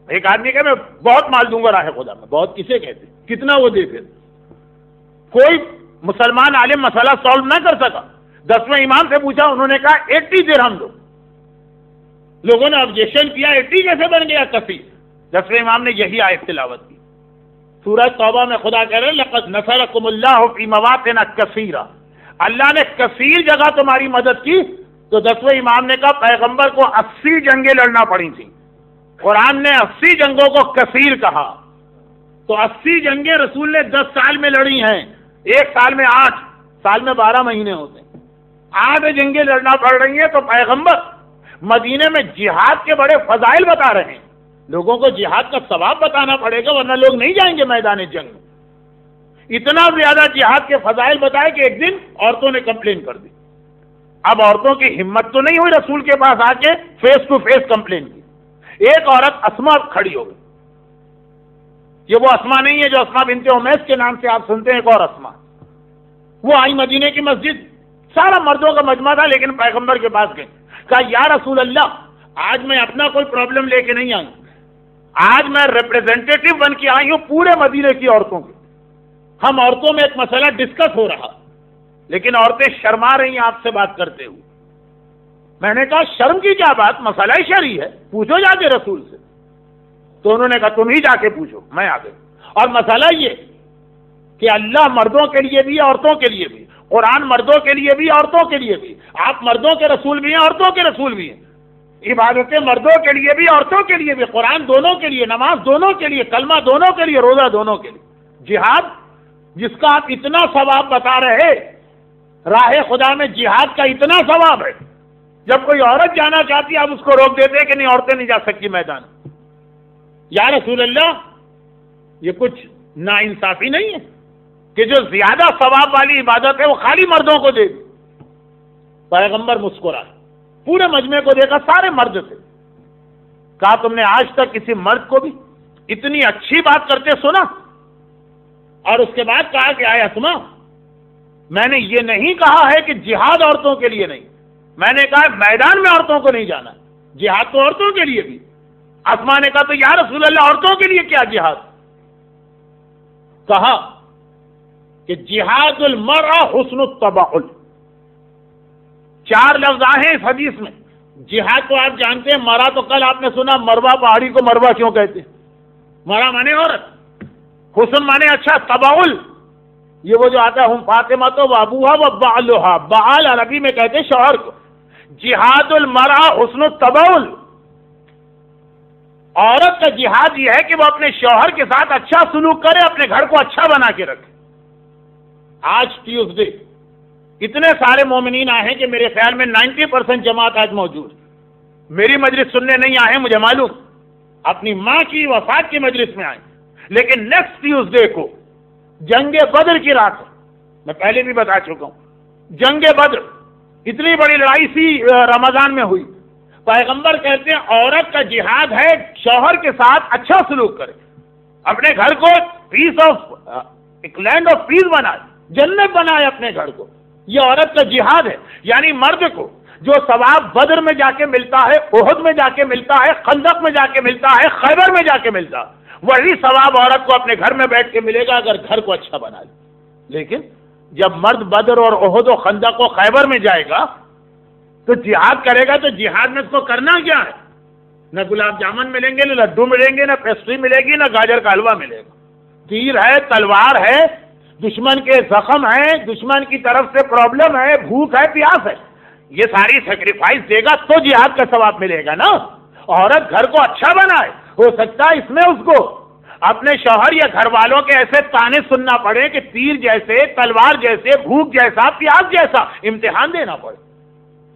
ایک آدمی کہ میں بہت مال دوں گا راہ خدا میں، بہت کسے کہتے ہیں؟ کتنا وہ دے. پھر کوئی مسلمان عالم مسئلہ سالو نہ کر سکا. 10ویں امام سے پوچھا، انہوں نے کہا 80 درہم دو. لوگوں نے آبجیکشن کیا، 80 کیسے بن گیا کثیر؟ 10ویں امام نے یہی آیت تلاوت کی. سورہ توبہ میں خدا کہہ رہے لقد نصرکم اللہ فی مواطن کثیرہ. اللہ نے کثیر جگہ تمہاری مدد کی، تو 10ویں امام نے کہا پیغمبر کو 80 جنگیں لڑنا پڑی تھیں، قرآن نے 80 جنگوں کو کثیر کہا، تو 80 جنگیں رسول نے 10 سال میں لڑی ہیں، ایک سال میں 8، سال میں 12 مہینے ہوتے ہیں، 8 جنگیں لڑنا پڑ رہی ہیں، تو پیغمبر مدینے میں جہاد کے بڑے فضائل بتا رہے ہیں، لوگوں کو جہاد کا ثواب بتانا پڑے گا ورنہ لوگ نہیں جائیں گے میدان جنگ میں۔ اتنا زیادہ جہاد کے فضائل بتائے کہ ایک دن عورتوں نے کمپلین کر دی۔ اب عورتوں کی ہمت تو نہیں ہوئی رسول کے پاس آ کے فیس ٹو فیس کمپلین کی۔ ایک عورت اسما کھڑی ہو گئی، یہ وہ اسما نہیں ہے جو اسما بنت امیس کے نام سے آپ سنتے ہیں، ایک اور اسما، وہ آئی مدینے کی مسجد، سارا مردوں کا مجمع تھا لیکن پیغمبر کے پاس گئے، کہا یا رسول اللہ آج میں اپنا کوئی پرابلم لے کے نہیں آئی، آج میں ریپریزنٹیٹو بن کے آئی ہوں پورے مدینے کی عورتوں کی، ہم عورتوں میں ایک مسئلہ ڈسکس ہو رہا لیکن عورتیں شرما رہی ہیں آپ سے بات کرتے ہوئے۔ میں نے کہا شرم کی کیا بات، مسئلہ ہی شرعی ہے، پوچھو جا کے رسول سے۔ تو انہوں نے کہا تم ہی جا کے پوچھو، میں آ گئی۔ اور مسئلہ یہ کہ اللہ مردوں کے لیے بھی عورتوں کے لیے بھی، قرآن مردوں کے لیے بھی عورتوں کے لیے بھی، آپ مردوں کے رسول بھی ہیں عورتوں کے رسول بھی ہیں، عبادتیں مردوں کے لیے بھی عورتوں کے لیے بھی، قرآن دونوں کے لیے، نماز دونوں کے لیے، کلمہ دونوں کے لیے، روزہ دونوں کے لیے، جہاد جس کا آپ اتنا ثواب بتا رہے، راہ خدا میں جہاد کا اتنا ثواب ہے، جب کوئی عورت جانا چاہتی ہے آپ اس کو روک دیتے کہ نہیں عورتیں نہیں جا سکتی میدان۔ یا رسول اللہ یہ کچھ ناانصافی نہیں ہے کہ جو زیادہ ثواب والی عبادت ہے وہ خالی مردوں کو دے دی؟ پیغمبر مسکرائے، پورے مجمع کو دیکھا، سارے مرد تھے، کہا تم نے آج تک کسی مرد کو بھی اتنی اچھی بات کرتے سنا؟ اور اس کے بعد کہا کہ آئے اسما میں نے یہ نہیں کہا ہے کہ جہاد عورتوں کے لیے نہیں، میں نے کہا میدان میں عورتوں کو نہیں جانا، جہاد تو عورتوں کے لیے بھی۔ اسما نے کہا تو یا رسول اللہ عورتوں کے لیے کیا جہاد؟ کہا کہ جہاد المرأة حسن التبعل، 4 لفظ آئے اس حدیث میں۔ جہاد تو آپ جانتے ہیں، مرا تو کل آپ نے سنا مروا پہاڑی کو مروا کیوں کہتے ہیں، مرا مانے عورت، حسن مانے اچھا، تبعل یہ وہ جو آتا ہے ہم فاطمہ تو وابوہا و بعلہا، بعال عربی میں کہتے ہیں شوہر کو۔ جہاد المرأة حسن التبعل، عورت کا جہاد یہ ہے کہ وہ اپنے شوہر کے ساتھ اچھا سلوک کرے، اپنے گھر کو اچھا بنا کے رکھے۔ آج ٹیوزڈے اتنے سارے مومنین آئے ہیں کہ میرے خیال میں 90% جماعت آج موجود، میری مجلس سننے نہیں آئے ہیں، مجھے معلوم، اپنی ماں کی وفات کی مجلس میں آئے، لیکن نیکسٹ ٹیوزڈے کو جنگ بدر کی رات، میں پہلے بھی بتا چکا ہوں، جنگ بدر اتنی بڑی لڑائی سی رمضان میں ہوئی، پیغمبر کہتے ہیں عورت کا جہاد ہے شوہر کے ساتھ اچھا سلوک کرے، اپنے گھر کو پیس آف ایک لینڈ آف پیس بنائے، جنت بنائے اپنے گھر کو، یہ عورت کا جہاد ہے۔ یعنی مرد کو جو ثواب بدر میں جا کے ملتا ہے، احد میں جا کے ملتا ہے، خندق میں جا کے ملتا ہے، خیبر میں جا کے ملتا ہے، وہی ثواب عورت کو اپنے گھر میں بیٹھ کے ملے گا اگر گھر کو اچھا بنا لے۔ لیکن جب مرد بدر اور احد و خندق و خیبر میں جائے گا تو جہاد کرے گا، تو جہاد میں اس کو کرنا کیا ہے؟ نہ گلاب جامن ملیں گے، نہ لڈو ملیں گے، نہ پیسٹری ملے گی، نہ گاجر کا حلوہ ملے گا، تیر ہے، تلوار ہے، دشمن کے زخم ہیں، دشمن کی طرف سے پرابلم ہے، بھوک ہے، پیاس ہے، یہ ساری سیکریفائس دے گا تو جہاد کا ثواب ملے گا نا۔ عورت گھر کو اچھا بنائے، ہو سکتا ہے اس میں اس کو اپنے شوہر یا گھر والوں کے ایسے تانے سننا پڑے کہ تیر جیسے، تلوار جیسے، بھوک جیسا، پیاس جیسا امتحان دینا پڑے۔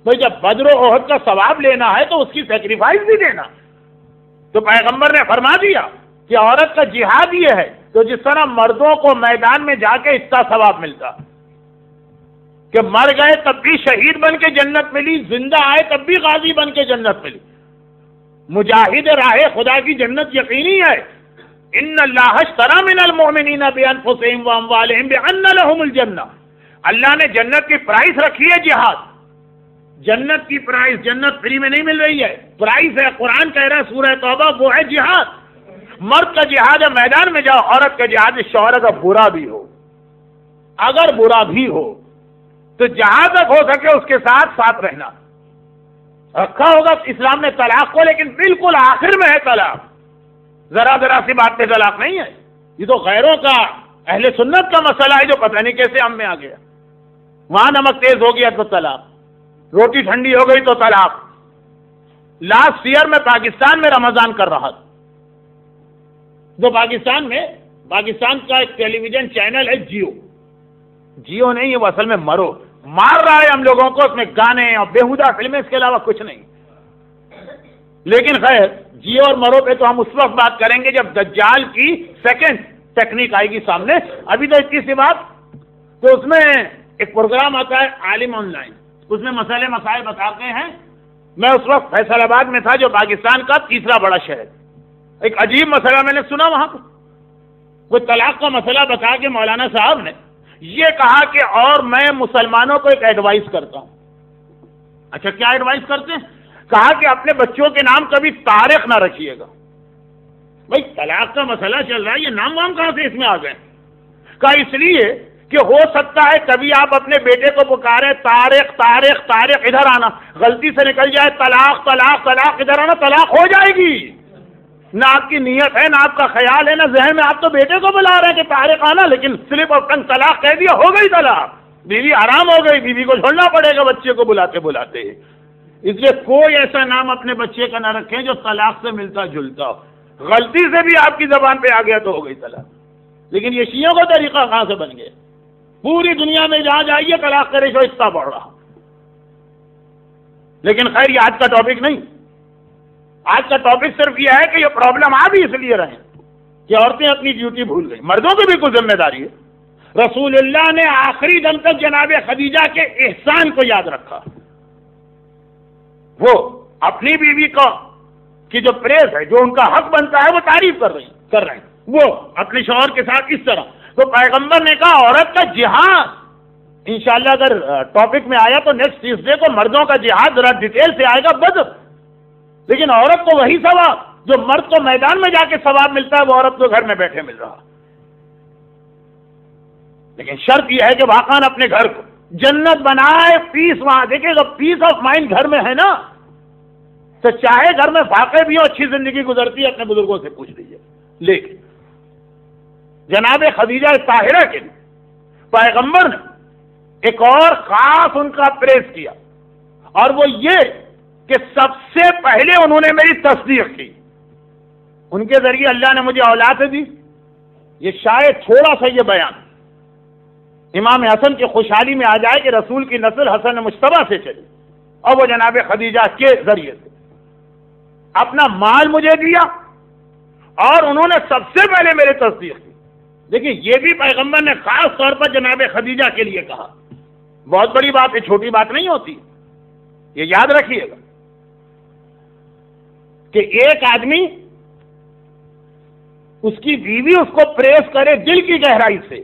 بھائی جب بدر و احد کا ثواب لینا ہے تو اس کی سیکریفائس بھی دینا۔ تو پیغمبر نے فرما دیا کہ عورت کا جہاد یہ ہے، تو جس طرح مردوں کو میدان میں جا کے اتنا ثواب ملتا کہ مر گئے تب بھی شہید بن کے جنت ملی، زندہ آئے تب بھی غازی بن کے جنت ملی، مجاہد راہ خدا کی جنت یقینی ہے۔ ان اللہ اشتری من المؤمنین بانفسہم واموالہم بان لہم الجنہ، اللہ نے جنت کی پرائس رکھی ہے جہاد، جنت کی پرائس، جنت فری میں نہیں مل رہی ہے، پرائس ہے، قرآن کہہ رہا ہے سورہ توبہ، وہ ہے جہاد۔ مرد کا جہاد ہے میدان میں جاؤ، عورت کا جہاد ہے شوہر اگر برا بھی ہو، اگر برا بھی ہو تو جہاں تک ہو سکے اس کے ساتھ ساتھ رہنا۔ رکھا ہوگا اسلام نے طلاق کو، لیکن بالکل آخر میں ہے طلاق، ذرا سی بات پہ طلاق نہیں ہے، یہ تو غیروں کا، اہل سنت کا مسئلہ ہے جو پتہ نہیں کیسے ہم میں آ گیا، وہاں نمک تیز ہو گیا تو طلاق۔ روٹی ٹھنڈی ہو گئی تو طلاق. لاسٹ ایئر میں پاکستان میں رمضان کر رہا تھا، تو پاکستان کا ایک ٹیلی ویژن چینل ہے جیو نہیں ہے، وہ اصل میں مرو مار رہا ہے ہم لوگوں کو، اس میں گانے اور بیہودہ فلمیں، اس کے علاوہ کچھ نہیں. لیکن خیر جیو اور مرو پہ تو ہم اس وقت بات کریں گے جب دجال کی سیکنڈ ٹیکنیک آئے گی سامنے. ابھی تو اتنی سی بات، تو اس میں ایک پروگرام آتا ہے عالم آن لائن، اس میں مسئلے مسائل بتاتے ہیں. میں اس وقت فیصل آباد میں تھا جو پاکستان کا تیسرا بڑا شہر. ایک عجیب مسئلہ میں نے سنا وہاں پر، کوئی طلاق کا مسئلہ بتا کے مولانا صاحب نے یہ کہا کہ اور میں مسلمانوں کو ایک ایڈوائز کرتا ہوں. اچھا کیا ایڈوائز کرتے ہیں؟ کہا کہ اپنے بچوں کے نام کبھی طارق نہ رکھیے گا. بھائی طلاق کا مسئلہ چل رہا ہے، یہ نام وام کہاں سے اس میں آ گئے؟ کہا اس لیے کہ ہو سکتا ہے کبھی آپ اپنے بیٹے کو پکارے طارق طارق طارق، ادھر آنا، غلطی سے نکل جائے طلاق طلاق طلاق، ادھر آنا، طلاق ہو جائے گی. نہ آپ کی نیت ہے، نہ آپ کا خیال ہے، نہ ذہن میں. آپ تو بیٹے کو بلا رہے ہیں کہ طارق آنا، لیکن سلپ آف ٹنگ طلاق کہہ دیا، ہو گئی طلاق. بیوی آرام ہو گئی، بیوی کو چھوڑنا پڑے گا بچے کو بلاتے بلاتے. اس لیے کوئی ایسا نام اپنے بچے کا نہ رکھیں جو طلاق سے ملتا جلتا ہو. غلطی سے بھی آپ کی زبان پہ آ گیا تو ہو گئی طلاق. لیکن یہ شیعوں کا طریقہ کہاں سے بن گیا؟ پوری دنیا میں جہاں جائیے طلاق کا ریشو اتنا بڑھ رہا. لیکن خیر یہ آج کا ٹاپک نہیں. آج کا ٹاپک صرف یہ ہے کہ یہ پرابلم آ بھی اس لیے رہے کہ عورتیں اپنی ڈیوٹی بھول گئی. مردوں کی بھی کچھ ذمہ داری ہے. رسول اللہ نے آخری دم تک جناب خدیجہ کے احسان کو یاد رکھا. وہ اپنی بیوی کو کی جو پریز ہے، جو ان کا حق بنتا ہے، وہ تعریف کر رہے ہیں وہ اپنے شوہر کے ساتھ اس طرح. تو پیغمبر نے کہا عورت کا جہاد، انشاءاللہ اگر ٹاپک میں آیا تو نیکسٹ ٹیوزڈے کو مردوں کا جہاد ذرا ڈیٹیل سے آئے گا، بدر. لیکن عورت کو وہی ثواب جو مرد کو میدان میں جا کے ثواب ملتا ہے، وہ عورت کو گھر میں بیٹھے مل رہا. لیکن شرط یہ ہے کہ واقعاً اپنے گھر کو جنت بنائے، پیس وہاں. دیکھیں گا پیس آف مائنڈ گھر میں ہے نا، تو چاہے گھر میں واقع بھی ہو اچھی زندگی گزرتی ہے، اپنے بزرگوں سے پوچھ لیجیے. لیکن جناب خدیجہ طاہرہ کے پیغمبر نے ایک اور خاص ان کا پریز کیا، اور وہ یہ کہ سب سے پہلے انہوں نے میری تصدیق کی. ان کے ذریعے اللہ نے مجھے اولاد دی. یہ شاید تھوڑا سا یہ بیان امام حسن کی خوشحالی میں آ جائے کہ رسول کی نسل حسن مجتبیٰ سے چلی، اور وہ جناب خدیجہ کے ذریعے سے اپنا مال مجھے دیا، اور انہوں نے سب سے پہلے میری تصدیق کی. دیکھیں یہ بھی پیغمبر نے خاص طور پر جناب خدیجہ کے لیے کہا. بہت بڑی بات ہے، چھوٹی بات نہیں ہوتی. یہ یاد رکھیے گا کہ ایک آدمی اس کی بیوی اس کو پریس کرے دل کی گہرائی سے،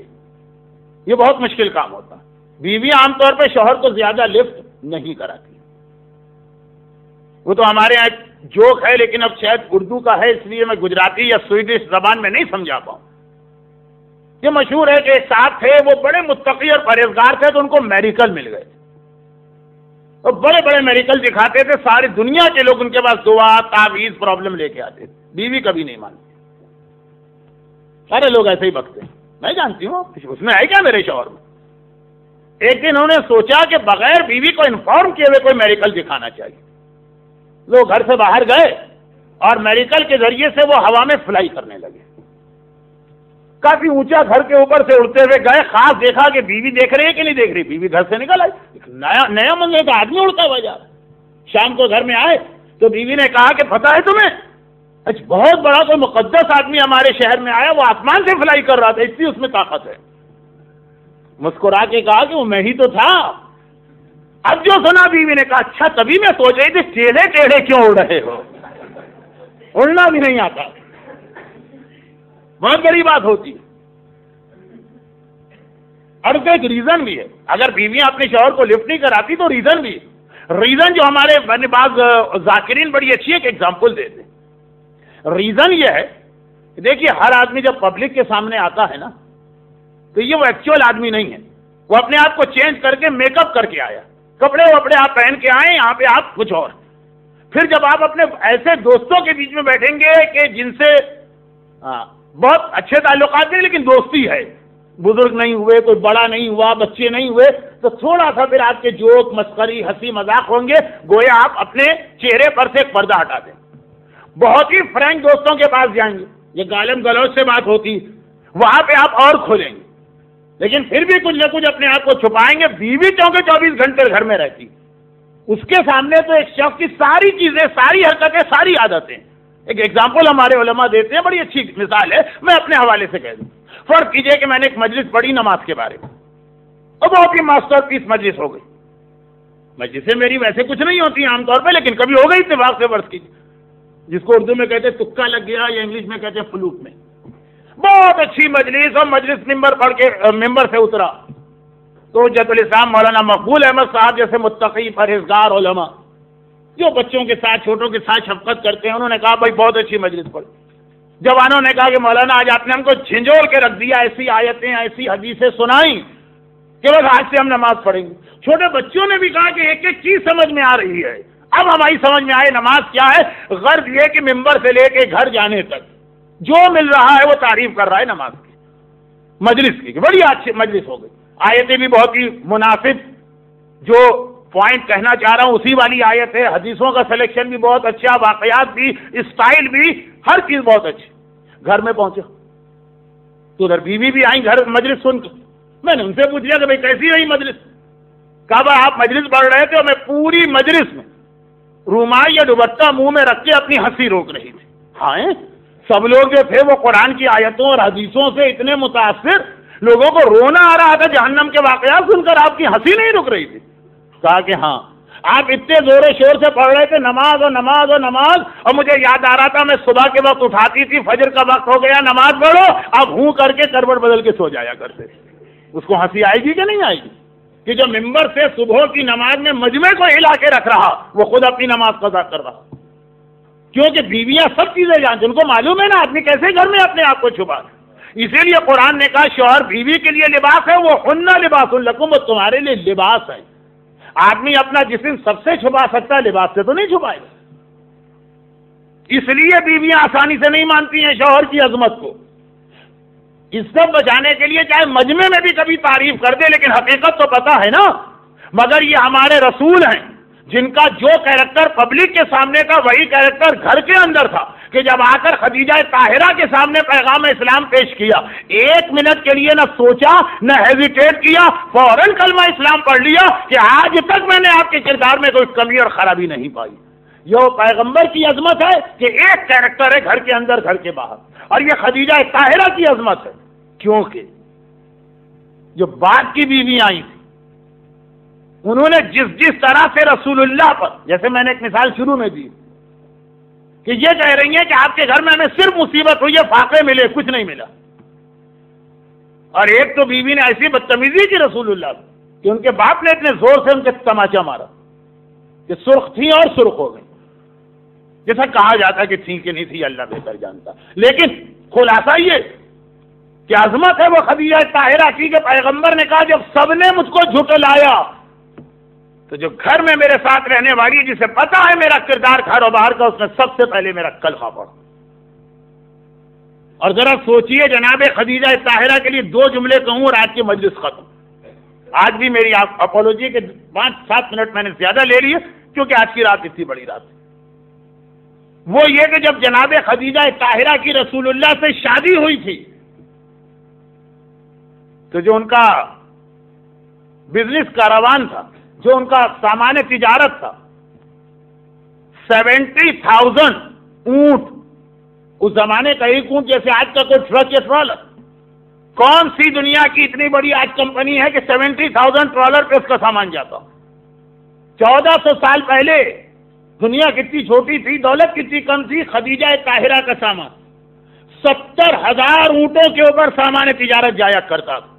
یہ بہت مشکل کام ہوتا. بیوی عام طور پہ شوہر کو زیادہ لفٹ نہیں کراتی. وہ تو ہمارے یہاں جوک ہے، لیکن اب شاید اردو کا ہے اس لیے میں گجراتی یا سویڈش زبان میں نہیں سمجھا پاؤں. یہ مشہور ہے کہ ایک صاحب تھے، وہ بڑے متقی اور پرہیزگار تھے، تو ان کو میریکل مل گئے. اور بڑے بڑے میریکل دکھاتے تھے، ساری دنیا کے لوگ ان کے پاس دعا تعویذ پرابلم لے کے آتے تھے. بیوی کبھی نہیں مانتی. سارے لوگ ایسے ہی بکتے ہیں، میں جانتی ہوں اس میں ہے کیا میرے شوہر میں. ایک دن انہوں نے سوچا کہ بغیر بیوی کو انفارم کیے ہوئے کوئی میریکل دکھانا چاہیے. لوگ گھر سے باہر گئے اور میریکل کے ذریعے سے وہ ہوا میں فلائی کرنے لگے. کافی اونچا گھر کے اوپر سے اڑتے ہوئے گئے، خاص دیکھا کہ بیوی دیکھ رہی ہے کہ نہیں دیکھ رہی. بیوی گھر سے نکل آئی، نیا منگے کا آدمی اڑتا ہوا جا رہا. شام کو گھر میں آئے تو بیوی نے کہا کہ پتہ ہے تمہیں، اچھا بہت بڑا کوئی مقدس آدمی ہمارے شہر میں آیا، وہ آسمان سے فلائی کر رہا تھا، اس لیے اس میں طاقت ہے. مسکرا کے کہا کہ وہ میں ہی تو تھا. اب جو سنا بیوی نے کہا اچھا تبھی میں سوچ رہی تھی ٹیڑھے ٹیڑھے کیوں اڑ رہے ہو، اڑنا بھی نہیں آتا. بہت بڑی بات ہوتی. اور اس کا ایک ریزن بھی ہے. اگر بیویاں اپنے شوہر کو لفٹ نہیں کراتی تو ریزن بھی ہے. ریزن جو ہمارے بعض ذاکرین بڑی اچھی ایک ایگزامپل دیتے. ریزن یہ ہے کہ دیکھیے ہر آدمی جب پبلک کے سامنے آتا ہے نا تو یہ وہ ایکچوئل آدمی نہیں ہے. وہ اپنے آپ کو چینج کر کے میک اپ کر کے آیا، کپڑے وپڑے آپ پہن کے آئے، یہاں پہ آپ کچھ اور. پھر جب آپ اپنے ایسے دوستوں کے بیچ میں بیٹھیں گے کہ جن سے بہت اچھے تعلقات ہیں لیکن دوستی ہے، بزرگ نہیں ہوئے، کوئی بڑا نہیں ہوا، بچے نہیں ہوئے، تو تھوڑا سا پھر آپ کے جوک مسخری ہنسی مذاق ہوں گے، گویا آپ اپنے چہرے پر سے ایک پردہ ہٹا دیں، بہت ہی فرینک دوستوں کے پاس جائیں گے، یہ گالم گلوچ سے بات ہوتی ہے، وہاں پہ آپ اور کھولیں گے، لیکن پھر بھی کچھ نہ کچھ اپنے آپ کو چھپائیں گے۔ بیوی چونکہ 24 گھنٹے گھر میں رہتی، اس کے سامنے تو ایک شخص کی ساری چیزیں، ساری حرکتیں، ساری عادتیں، ایک ایگزامپل ہمارے علماء دیتے ہیں، بڑی اچھی مثال ہے، میں اپنے حوالے سے کہہ دوں۔ فرض کیجئے کہ میں نے ایک مجلس پڑھی نماز کے بارے میں، اور بہت ہی ماسٹر پیس مجلس ہو گئی۔ مجلسیں میری ویسے کچھ نہیں ہوتی عام طور پہ، لیکن کبھی ہو گئی اتفاق سے، فرض کیجیے، جس کو اردو میں کہتے ہیں تکا لگ گیا، یا انگلش میں کہتے ہیں فلوک میں۔ بہت اچھی مجلس، اور مجلس ممبر پڑھ کے ممبر سے اترا تو حجت الاسلام مولانا مقبول احمد صاحب جیسے متقی پرہیزگار علماء جو بچوں کے ساتھ، چھوٹوں کے ساتھ شفقت کرتے ہیں، انہوں نے کہا بھائی بہت اچھی مجلس پڑھی۔ جوانوں نے کہا کہ مولانا آج آپ نے ہم کو جھنجھوڑ کے رکھ دیا، ایسی آیتیں، ایسی حدیثیں سنائیں کہ بس آج سے ہم نماز پڑھیں گے۔ چھوٹے بچوں نے بھی کہا کہ ایک ایک چیز سمجھ میں آ رہی ہے، اب ہماری سمجھ میں آئے نماز کیا ہے۔ غرض یہ کہ ممبر سے لے کے گھر جانے تک جو مل رہا ہے وہ تعریف کر رہا ہے نماز کی، مجلس کی، بڑی اچھی مجلس ہو گئی۔ آیتیں بھی بہت ہی مناسب، جو پوائنٹ کہنا چاہ رہا ہوں اسی والی آیت ہے، حدیثوں کا سلیکشن بھی بہت اچھا، واقعات بھی، اسٹائل بھی، ہر چیز بہت اچھی۔ گھر میں پہنچا تو ادھر بیوی بھی آئیں گھر مجلس سن کے، میں نے ان سے پوچھ لیا کہ بھائی کیسی رہی مجلس؟ کہا بھائی آپ مجلس پڑھ رہے تھے اور میں پوری مجلس میں رومال یا دوپٹہ منہ میں رکھ کے اپنی ہنسی روک رہی تھی۔ ہاں سب لوگ جو تھے وہ قرآن کی آیتوں اور حدیثوں سے اتنے متاثر، لوگوں کو رونا آ رہا تھا جہنم کے واقعات سن کر، آپ کی ہنسی نہیں رک رہی تھی۔ کہا کہ ہاں آپ اتنے زور و شور سے پڑھ رہے تھے نماز اور نماز اور نماز، اور مجھے یاد آ رہا تھا میں صبح کے وقت اٹھاتی تھی، فجر کا وقت ہو گیا نماز پڑھو، اب ہوں کر کے کروٹ بدل کے سو جایا کرتے۔ اس کو ہنسی آئے گی کہ نہیں آئے گی کہ جو ممبر سے صبح کی نماز میں مجمع کو ہلا کے رکھ رہا، وہ خود اپنی نماز قضا کر رہا؟ کیونکہ بیویاں سب چیزیں جانتی، ان کو معلوم ہے نا آدمی کیسے گھر میں اپنے آپ کو چھپا۔ اسی لیے قرآن نے کہا شوہر بیوی کے لیے لباس ہے، وہ ہن لباس لکم، وہ تمہارے لیے لباس ہے۔ آدمی اپنا جسم سب سے چھپا سکتا ہے، لباس سے تو نہیں چھپائے گا۔ اس لیے بیویاں آسانی سے نہیں مانتی ہیں شوہر کی عظمت کو، عزت بچانے کے لیے چاہے مجمع میں بھی کبھی تعریف کر دے، لیکن حقیقت تو پتا ہے نا۔ مگر یہ ہمارے رسول ہیں جن کا جو کیریکٹر پبلک کے سامنے تھا وہی کیریکٹر گھر کے اندر تھا، کہ جب آ کر خدیجہ طاہرہ کے سامنے پیغام اسلام پیش کیا، ایک منٹ کے لیے نہ سوچا نہ ہیزیٹیٹ کیا، فوراً کلمہ اسلام پڑھ لیا کہ آج تک میں نے آپ کے کردار میں کوئی کمی اور خرابی نہیں پائی۔ یہ پیغمبر کی عظمت ہے کہ ایک کیریکٹر ہے گھر کے اندر گھر کے باہر، اور یہ خدیجہ طاہرہ کی عظمت ہے کیونکہ جو بعد کی بیوی آئی تھی انہوں نے جس طرح سے رسول اللہ پر، جیسے میں نے ایک مثال شروع میں دی کہ یہ کہہ رہی ہیں کہ آپ کے گھر میں ہمیں صرف مصیبت ہوئی ہے، فاقے ملے، کچھ نہیں ملا، اور ایک تو بیوی نے ایسی بدتمیزی کی رسول اللہ کہ ان کے باپ نے اتنے زور سے ان کے تماچا مارا کہ سرخ تھی اور سرخ ہو گئی۔ جیسا کہا جاتا کہ تھی کہ نہیں تھی اللہ بہتر جانتا، لیکن خلاصہ یہ کہ عظمت ہے وہ خدیجہ طاہرہ کی کہ پیغمبر نے کہا جب سب نے مجھ کو جھٹلایا تو جو گھر میں میرے ساتھ رہنے والی جسے پتا ہے میرا کردار گھر و باہر کا، اس نے سب سے پہلے میرا کلمہ پڑھا۔ اور ذرا سوچئے جناب خدیجہ طاہرہ کے لیے 2 جملے کہوں اور آج کی مجلس ختم۔ آج بھی میری اپولوجی کے 5-7 منٹ میں نے زیادہ لے لیے کیونکہ آج کی رات اتنی بڑی رات ہے۔ وہ یہ کہ جب جناب خدیجہ طاہرہ کی رسول اللہ سے شادی ہوئی تھی تو جو ان کا بزنس کاروان تھا، جو ان کا سامان تجارت تھا، 70,000 اونٹ، اس زمانے کا ایک اونٹ جیسے آج کا کوئی ٹرک یا ٹرالر، کون سی دنیا کی اتنی بڑی آج کمپنی ہے کہ 70,000 ٹرالر پہ اس کا سامان جاتا؟ 1400 سال پہلے دنیا کتنی چھوٹی تھی، دولت کتنی کم تھی، خدیجہ طاہرہ کا سامان 70,000 اونٹوں کے اوپر سامان تجارت جایا کرتا تھا۔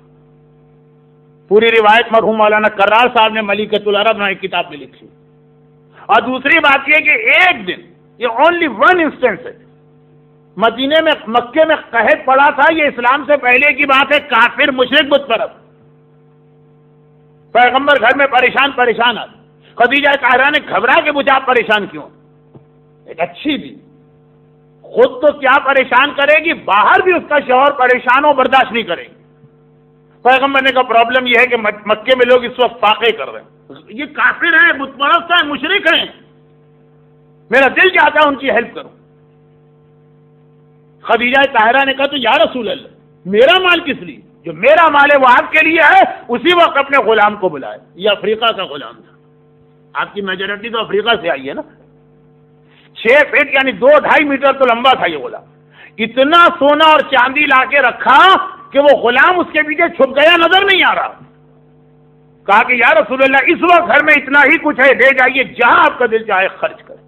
پوری روایت مرحوم مولانا کرار صاحب نے ملکۃ العرب میں ایک کتاب میں لکھی۔ اور دوسری بات یہ کہ ایک دن، یہ اونلی 1 انسٹنس ہے، مدینے میں مکے میں قحط پڑا تھا، یہ اسلام سے پہلے کی بات ہے، کافر مشرک بت پرست، پیغمبر گھر میں پریشان آتے، خدیجہ طاہرہ نے گھبرا کے پوچھا آپ پریشان کیوں؟ ایک اچھی بھی خود تو کیا پریشان کرے گی، باہر بھی اس کا شوہر پریشان ہو برداشت نہیں کرے گی۔ پیغمبر نے کہا پرابلم یہ ہے کہ مکے میں لوگ اس وقت فاقے کر رہے ہیں، یہ کافر ہیں، بت پرست ہیں، مشرک ہیں، میرا دل چاہتا ہے ان کی ہیلپ کروں۔ خدیجہ طاہرہ نے کہا تو یا رسول اللہ میرا مال کس لیے؟ جو میرا مال ہے وہ آپ کے لیے ہے۔ اسی وقت اپنے غلام کو بلائے، یہ افریقہ کا غلام تھا، آپ کی میجورٹی تو افریقہ سے آئی ہے نا۔ 6 فٹ یعنی 2-2.5 میٹر تو لمبا تھا یہ غلام، اتنا سونا اور چاندی لا کے رکھا کہ وہ غلام اس کے پیچھے چھپ گیا، نظر نہیں آ رہا۔ کہا کہ یا رسول اللہ اس وقت گھر میں اتنا ہی کچھ ہے، لے جائیے جہاں آپ کا دل چاہے خرچ کریں۔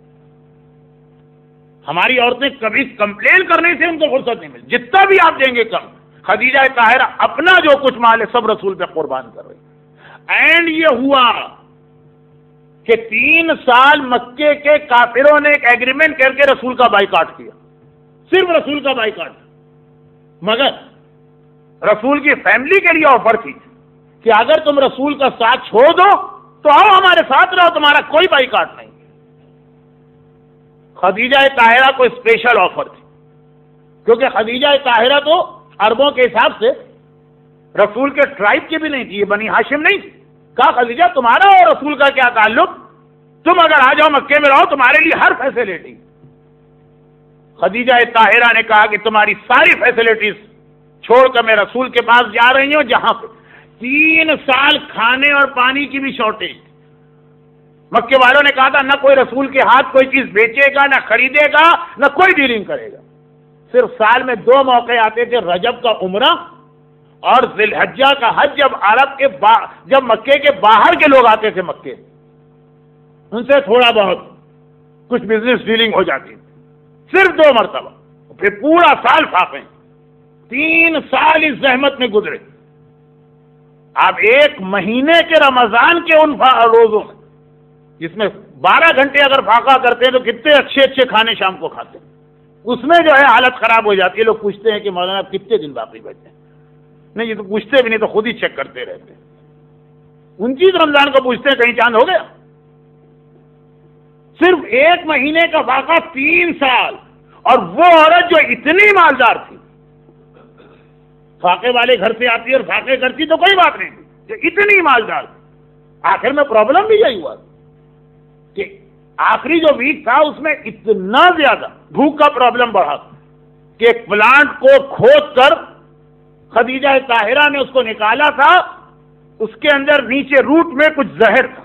ہماری عورتیں کبھی کمپلین کرنے سے ان کو فرصت نہیں ملتی، جتنا بھی آپ دیں گے کم۔ خدیجہ طاہرہ اپنا جو کچھ مال ہے سب رسول پہ قربان کر رہے۔ اینڈ یہ ہوا کہ 3 سال مکے کے کافروں نے ایک ایگریمنٹ کر کے رسول کا بائیکاٹ کیا، صرف رسول کا بائیکاٹ، مگر رسول کی فیملی کے لیے آفر تھی کہ اگر تم رسول کا ساتھ چھوڑ دو تو آؤ ہمارے ساتھ رہو، تمہارا کوئی بائیکاٹ نہیں۔ خدیجہ طاہرہ کو اسپیشل آفر تھی، کیونکہ خدیجہ طاہرہ تو عربوں کے حساب سے رسول کے ٹرائب کی بھی نہیں تھی، یہ بنی ہاشم نہیں تھی۔ کہا خدیجہ تمہارا اور رسول کا کیا تعلق، تم اگر آ جاؤ مکے میں رہو تمہارے لیے ہر فیسلٹی۔ خدیجہ طاہرہ نے کہا کہ تمہاری ساری فیسلٹیز چھوڑ کر میں رسول کے پاس جا رہی ہوں، جہاں پہ 3 سال کھانے اور پانی کی بھی شارٹیج۔ مکے والوں نے کہا تھا نہ کوئی رسول کے ہاتھ کوئی چیز بیچے گا، نہ خریدے گا، نہ کوئی ڈیلنگ کرے گا۔ صرف سال میں 2 موقع آتے تھے، رجب کا عمرہ اور ذی الحجہ کا حج، جب مکے کے باہر کے لوگ آتے تھے مکے، ان سے تھوڑا بہت کچھ بزنس ڈیلنگ ہو جاتی تھی، صرف 2 مرتبہ، پھر پورا سال فاقے۔ 3 سال اس زحمت میں گزرے۔ آپ 1 مہینے کے رمضان کے ان روزوں میں جس میں 12 گھنٹے اگر فاقہ کرتے ہیں تو کتنے اچھے کھانے شام کو کھاتے ہیں، اس میں جو ہے حالت خراب ہو جاتی ہے۔ لوگ پوچھتے ہیں کہ مولانا آپ کتنے دن باقی بیٹھے ہیں؟ نہیں یہ تو پوچھتے بھی نہیں، تو خود ہی چیک کرتے رہتے ہیں۔ 29 رمضان کو پوچھتے ہیں کہیں چاند ہو گیا؟ صرف 1 مہینے کا فاقہ 3 سال، اور وہ عورت جو اتنی مالدار تھی، فاقے والے گھر سے آتی اور فاقے کرتی تو کوئی بات نہیں تھی، جو اتنی مالدار تھی۔ آخر میں پرابلم بھی یہی ہوا کہ آخری جو ویک تھا اس میں اتنا زیادہ بھوک کا پرابلم بڑھا کہ ایک پلانٹ کو کھود کر خدیجہ طاہرہ نے اس کو نکالا تھا، اس کے اندر نیچے روٹ میں کچھ زہر تھا،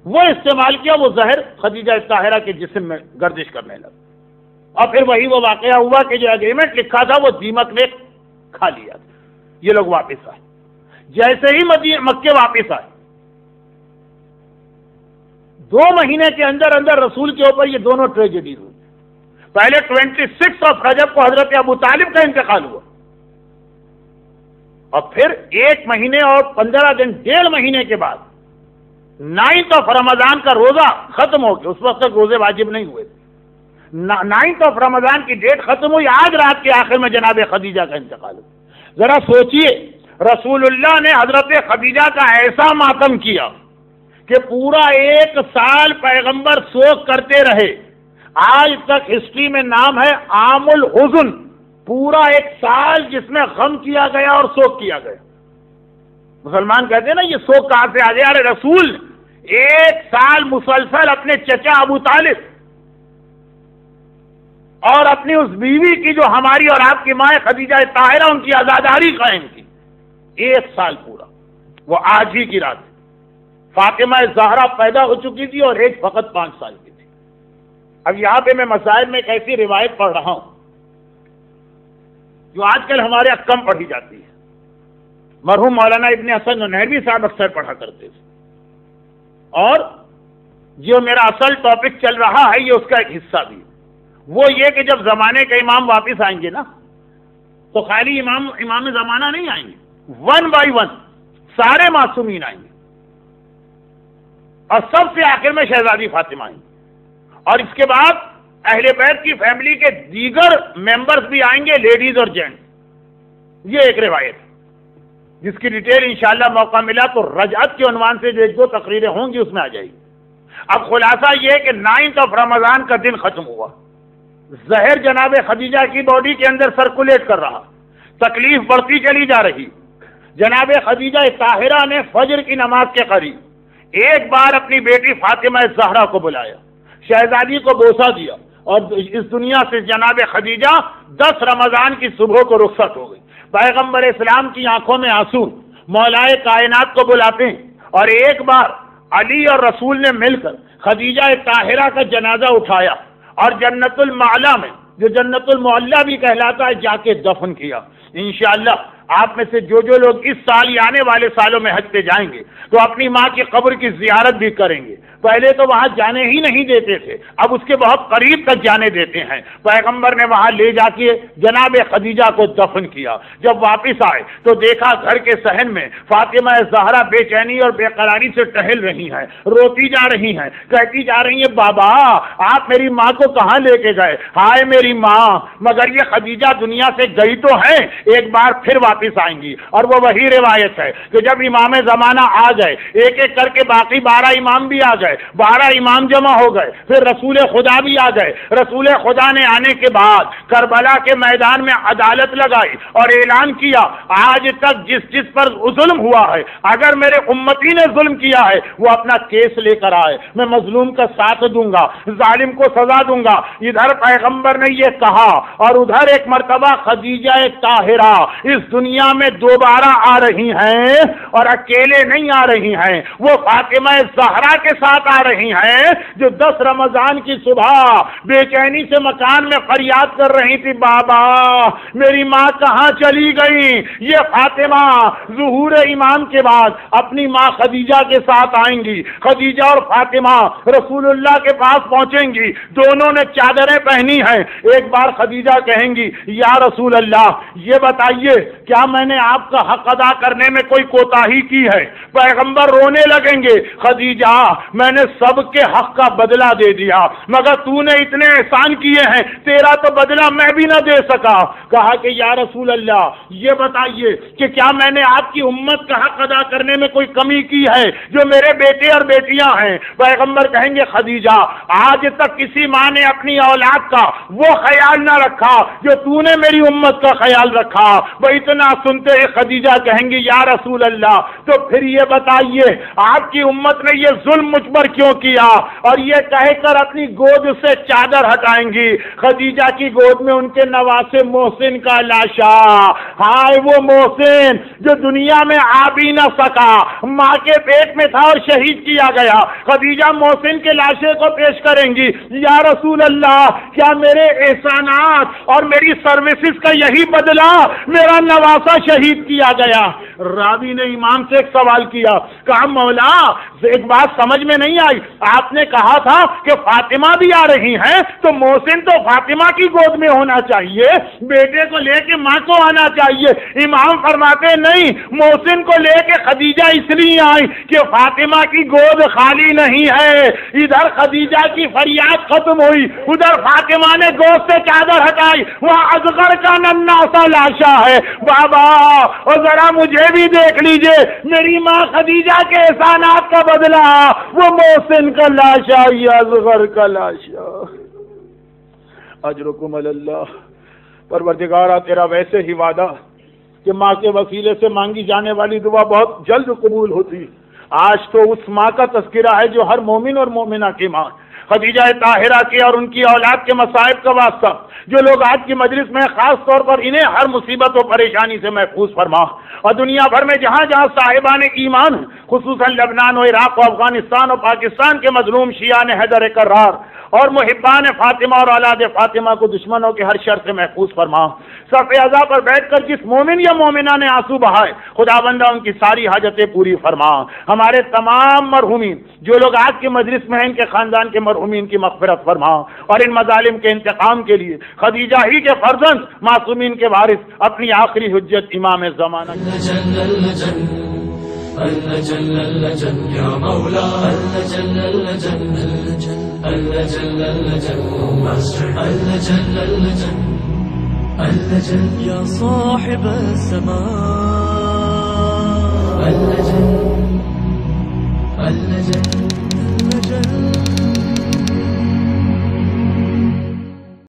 وہ استعمال کیا، وہ زہر خدیجہ طاہرہ کے جسم میں گردش کرنے لگا، اور پھر وہی وہ واقعہ ہوا کہ جو ایگریمنٹ لکھا تھا وہ دیمک نے کھا لیا تھا۔ یہ لوگ واپس آئے، جیسے ہی مکے واپس آئے 2 مہینے کے اندر رسول کے اوپر یہ دونوں ٹریجڈیز ہوئی۔ پہلے 26 رجب کو حضرت ابو طالب کا انتقال ہوا، اور پھر 1 مہینے اور 15 دن 1.5 مہینے کے بعد 9 رمضان کا روزہ ختم ہو گیا، اس وقت تک روزے واجب نہیں ہوئے تھے۔ 9 رمضان کی ڈیٹ ختم ہوئی، آج رات کے آخر میں جناب خدیجہ کا انتقال ہوا۔ ذرا سوچئے رسول اللہ نے حضرت خدیجہ کا ایسا ماتم کیا کہ پورا 1 سال پیغمبر سوگ کرتے رہے۔ آج تک ہسٹری میں نام ہے عام الحزن، پورا 1 سال جس میں غم کیا گیا اور سوگ کیا گیا۔ مسلمان کہتے ہیں نا یہ سوگ کہاں سے آ گیا؟ ارے رسول 1 سال مسلسل اپنے چچا ابو طالب اور اپنی اس بیوی کی جو ہماری اور آپ کی ماں خدیجہ طاہرہ، ان کی عزاداری قائم کی 1 سال پورا۔ وہ آج ہی کی رات ہے، فاطمہ زہرا پیدا ہو چکی تھی اور ایج فقط 5 سال کی تھی۔ اب یہاں پہ میں مسائل میں ایک ایسی روایت پڑھ رہا ہوں جو آج کل ہمارے یہاں کم پڑھی جاتی ہے، مرحوم مولانا ابن حسن ننہروی صاحب اکثر پڑھا کرتے تھے، اور جو میرا اصل ٹاپک چل رہا ہے یہ اس کا ایک حصہ بھی ہے۔ وہ یہ کہ جب زمانے کے امام واپس آئیں گے نا تو خالی امام زمانہ نہیں آئیں گے، 1 بائی 1 سارے معصومین آئیں گے، اور سب سے آخر میں شہزادی فاطمہ آئیں گے، اور اس کے بعد اہل بیت کی فیملی کے دیگر ممبرز بھی آئیں گے، لیڈیز اور جینٹس۔ یہ ایک روایت ہے جس کی ڈیٹیل انشاءاللہ موقع ملا تو رجعت کے عنوان سے جو 1-2 تقریریں ہوں گی اس میں آ جائے گی۔ اب خلاصہ یہ کہ 9 رمضان کا دن ختم ہوا، زہر جناب خدیجہ کی باڈی کے اندر سرکولیٹ کر رہا، تکلیف بڑھتی چلی جا رہی، جناب خدیجہ طاہرہ نے فجر کی نماز کے قریب ایک بار اپنی بیٹی فاطمہ زہرا کو بلایا، شہزادی کو بوسہ دیا، اور اس دنیا سے جناب خدیجہ 10 رمضان کی صبح کو رخصت ہو گئی۔ پیغمبر اسلام کی آنکھوں میں آنسو، مولائے کائنات کو بلاتے ہیں، اور ایک بار علی اور رسول نے مل کر خدیجہ طاہرہ کا جنازہ اٹھایا اور جنت المعلا میں، جو جنت المعلا بھی کہلاتا ہے، جا کے دفن کیا۔ انشاءاللہ آپ میں سے جو لوگ اس سال یا آنے والے سالوں میں حج پہ جائیں گے تو اپنی ماں کی قبر کی زیارت بھی کریں گے۔ پہلے تو وہاں جانے ہی نہیں دیتے تھے، اب اس کے بہت قریب تک جانے دیتے ہیں۔ پیغمبر نے وہاں لے جا کے جناب خدیجہ کو دفن کیا۔ جب واپس آئے تو دیکھا گھر کے صحن میں فاطمہ زہرا بے چینی اور بے قراری سے ٹہل رہی ہیں، روتی جا رہی ہیں، کہتی جا رہی ہیں، بابا آپ میری ماں کو کہاں لے کے گئے؟ ہائے میری ماں! مگر یہ خدیجہ دنیا سے گئی تو ہے، ایک بار پھر واپس آئیں گی۔ اور وہ وہی روایت ہے کہ جب امام زمانہ آ جائے، ایک ایک کر کے باقی 12 امام بھی آ گئے، 12 امام جمع ہو گئے، پھر رسول خدا بھی آ گئے۔ رسول خدا نے آنے کے بعد کربلا کے میدان میں عدالت لگائی اور اعلان کیا، آج تک جس پر ظلم ہوا ہے، اگر میرے امتی نے ظلم کیا ہے وہ اپنا کیس لے کر آئے، میں مظلوم کا ساتھ دوں گا، ظالم کو سزا دوں گا۔ ادھر پیغمبر نے یہ کہا اور ادھر ایک مرتبہ خدیجہ طاہرہ اس دنیا میں دوبارہ آ رہی ہیں، اور اکیلے نہیں آ رہی ہیں، وہ فاطمہ زہرا کے ساتھ آ رہی ہیں، جو 10 رمضان کی صبح بے چینی سے مکان میں فریاد کر رہی تھی، بابا میری ماں کہاں چلی گئی؟ یہ فاطمہ ظہور امام کے بعد اپنی ماں خدیجہ کے ساتھ آئیں گی۔ خدیجہ اور فاطمہ رسول اللہ کے پاس پہنچیں گی، دونوں نے چادریں پہنی ہیں۔ ایک بار خدیجہ کہیں گی، یا رسول اللہ یہ بتائیے کیا میں نے آپ کا حق ادا کرنے میں کوئی کوتاہی کی ہے؟ پیغمبر رونے لگیں گے، خدیجہ میں نے سب کے حق کا بدلہ دے دیا، مگر تو نے اتنے احسان کیے ہیں، تیرا تو بدلہ میں بھی نہ دے سکا۔ کہا کہ یا رسول اللہ یہ بتائیے کہ کیا میں نے آپ کی امت کا حق ادا کرنے میں کوئی کمی کی ہے جو میرے بیٹے اور بیٹیاں ہیں؟ پیغمبر کہیں گے، خدیجہ آج تک کسی ماں نے اپنی اولاد کا وہ خیال نہ رکھا جو تو نے میری امت کا خیال رکھا۔ وہ اتنا سنتے ہی خدیجہ کہیں گی، یا رسول اللہ تو پھر یہ بتائیے آپ کی امت نے یہ ظلم مجھ پر کیوں کیا؟ اور یہ کہہ کر اپنی گود سے چادر ہٹائیں گی۔ خدیجہ کی گود میں ان کے نواسے محسن کا لاشا، ہائے وہ محسن جو دنیا میں آ بھی نہ سکا، ماں کے پیٹ میں تھا اور شہید کیا گیا۔ خدیجہ محسن کے لاشے کو پیش کریں گی، یا رسول اللہ کیا میرے احسانات اور میری سروسز کا یہی بدلہ؟ میرا نواسا شہید کیا گیا۔ راوی نے امام سے ایک سوال کیا، کہا مولا ایک بات سمجھ میں نہیں آئی، آپ نے کہا تھا کہ فاطمہ بھی آ رہی ہیں، تو محسن تو فاطمہ کی گود میں ہونا چاہیے، بیٹے کو لے کے ماں کو آنا چاہیے۔ امام فرماتے نہیں، محسن کو لے کے خدیجہ اس لیے آئی کہ فاطمہ کی گود خالی نہیں ہے۔ ادھر خدیجہ کی فریاد ختم ہوئی، ادھر فاطمہ نے گود سے چادر ہٹائی، وہاں اصغر کا ننھا سا لاشا ہے۔ بابا اور ذرا مجھے بھی دیکھ لیجئے، میری ماں خدیجہ کے احسانات کا بدلہ وہ محسن کا لاشا یا اصغر کا لاشا۔ اجرکم اللہ، پروردگارا تیرا ویسے ہی وعدہ کہ ماں کے وسیلے سے مانگی جانے والی دعا بہت جلد قبول ہوتی۔ آج تو اس ماں کا تذکرہ ہے جو ہر مومن اور مومنہ کی ماں، خدیجہ طاہرہ کے اور ان کی اولاد کے مصائب کا واسطہ جو لوگ آج کی مجلس میں خاص طور پر انہیں ہر مصیبت و پریشانی سے محفوظ فرما، اور دنیا بھر میں جہاں جہاں صاحبان ایمان خصوصاً لبنان و عراق و افغانستان و پاکستان کے مظلوم شیعان حیدر کرار اور محبان فاطمہ اور اولاد فاطمہ کو دشمنوں کے ہر شر سے محفوظ فرما۔ صف اعضاء پر بیٹھ کر جس مومن یا مومنہ نے آنسو بہائے خدا بندہ ان کی ساری حاجتیں پوری فرما۔ ہمارے تمام مرحومین جو لوگ آج کی مجلس میں ہیں ان کے خاندان کے مرحومین کی مغفرت فرما، اور ان مظالم کے انتقام کے لیے خدیجہ ہی کے فرزند معصومین کے وارث اپنی آخری حجت امام زمانہ يا صاحب السماء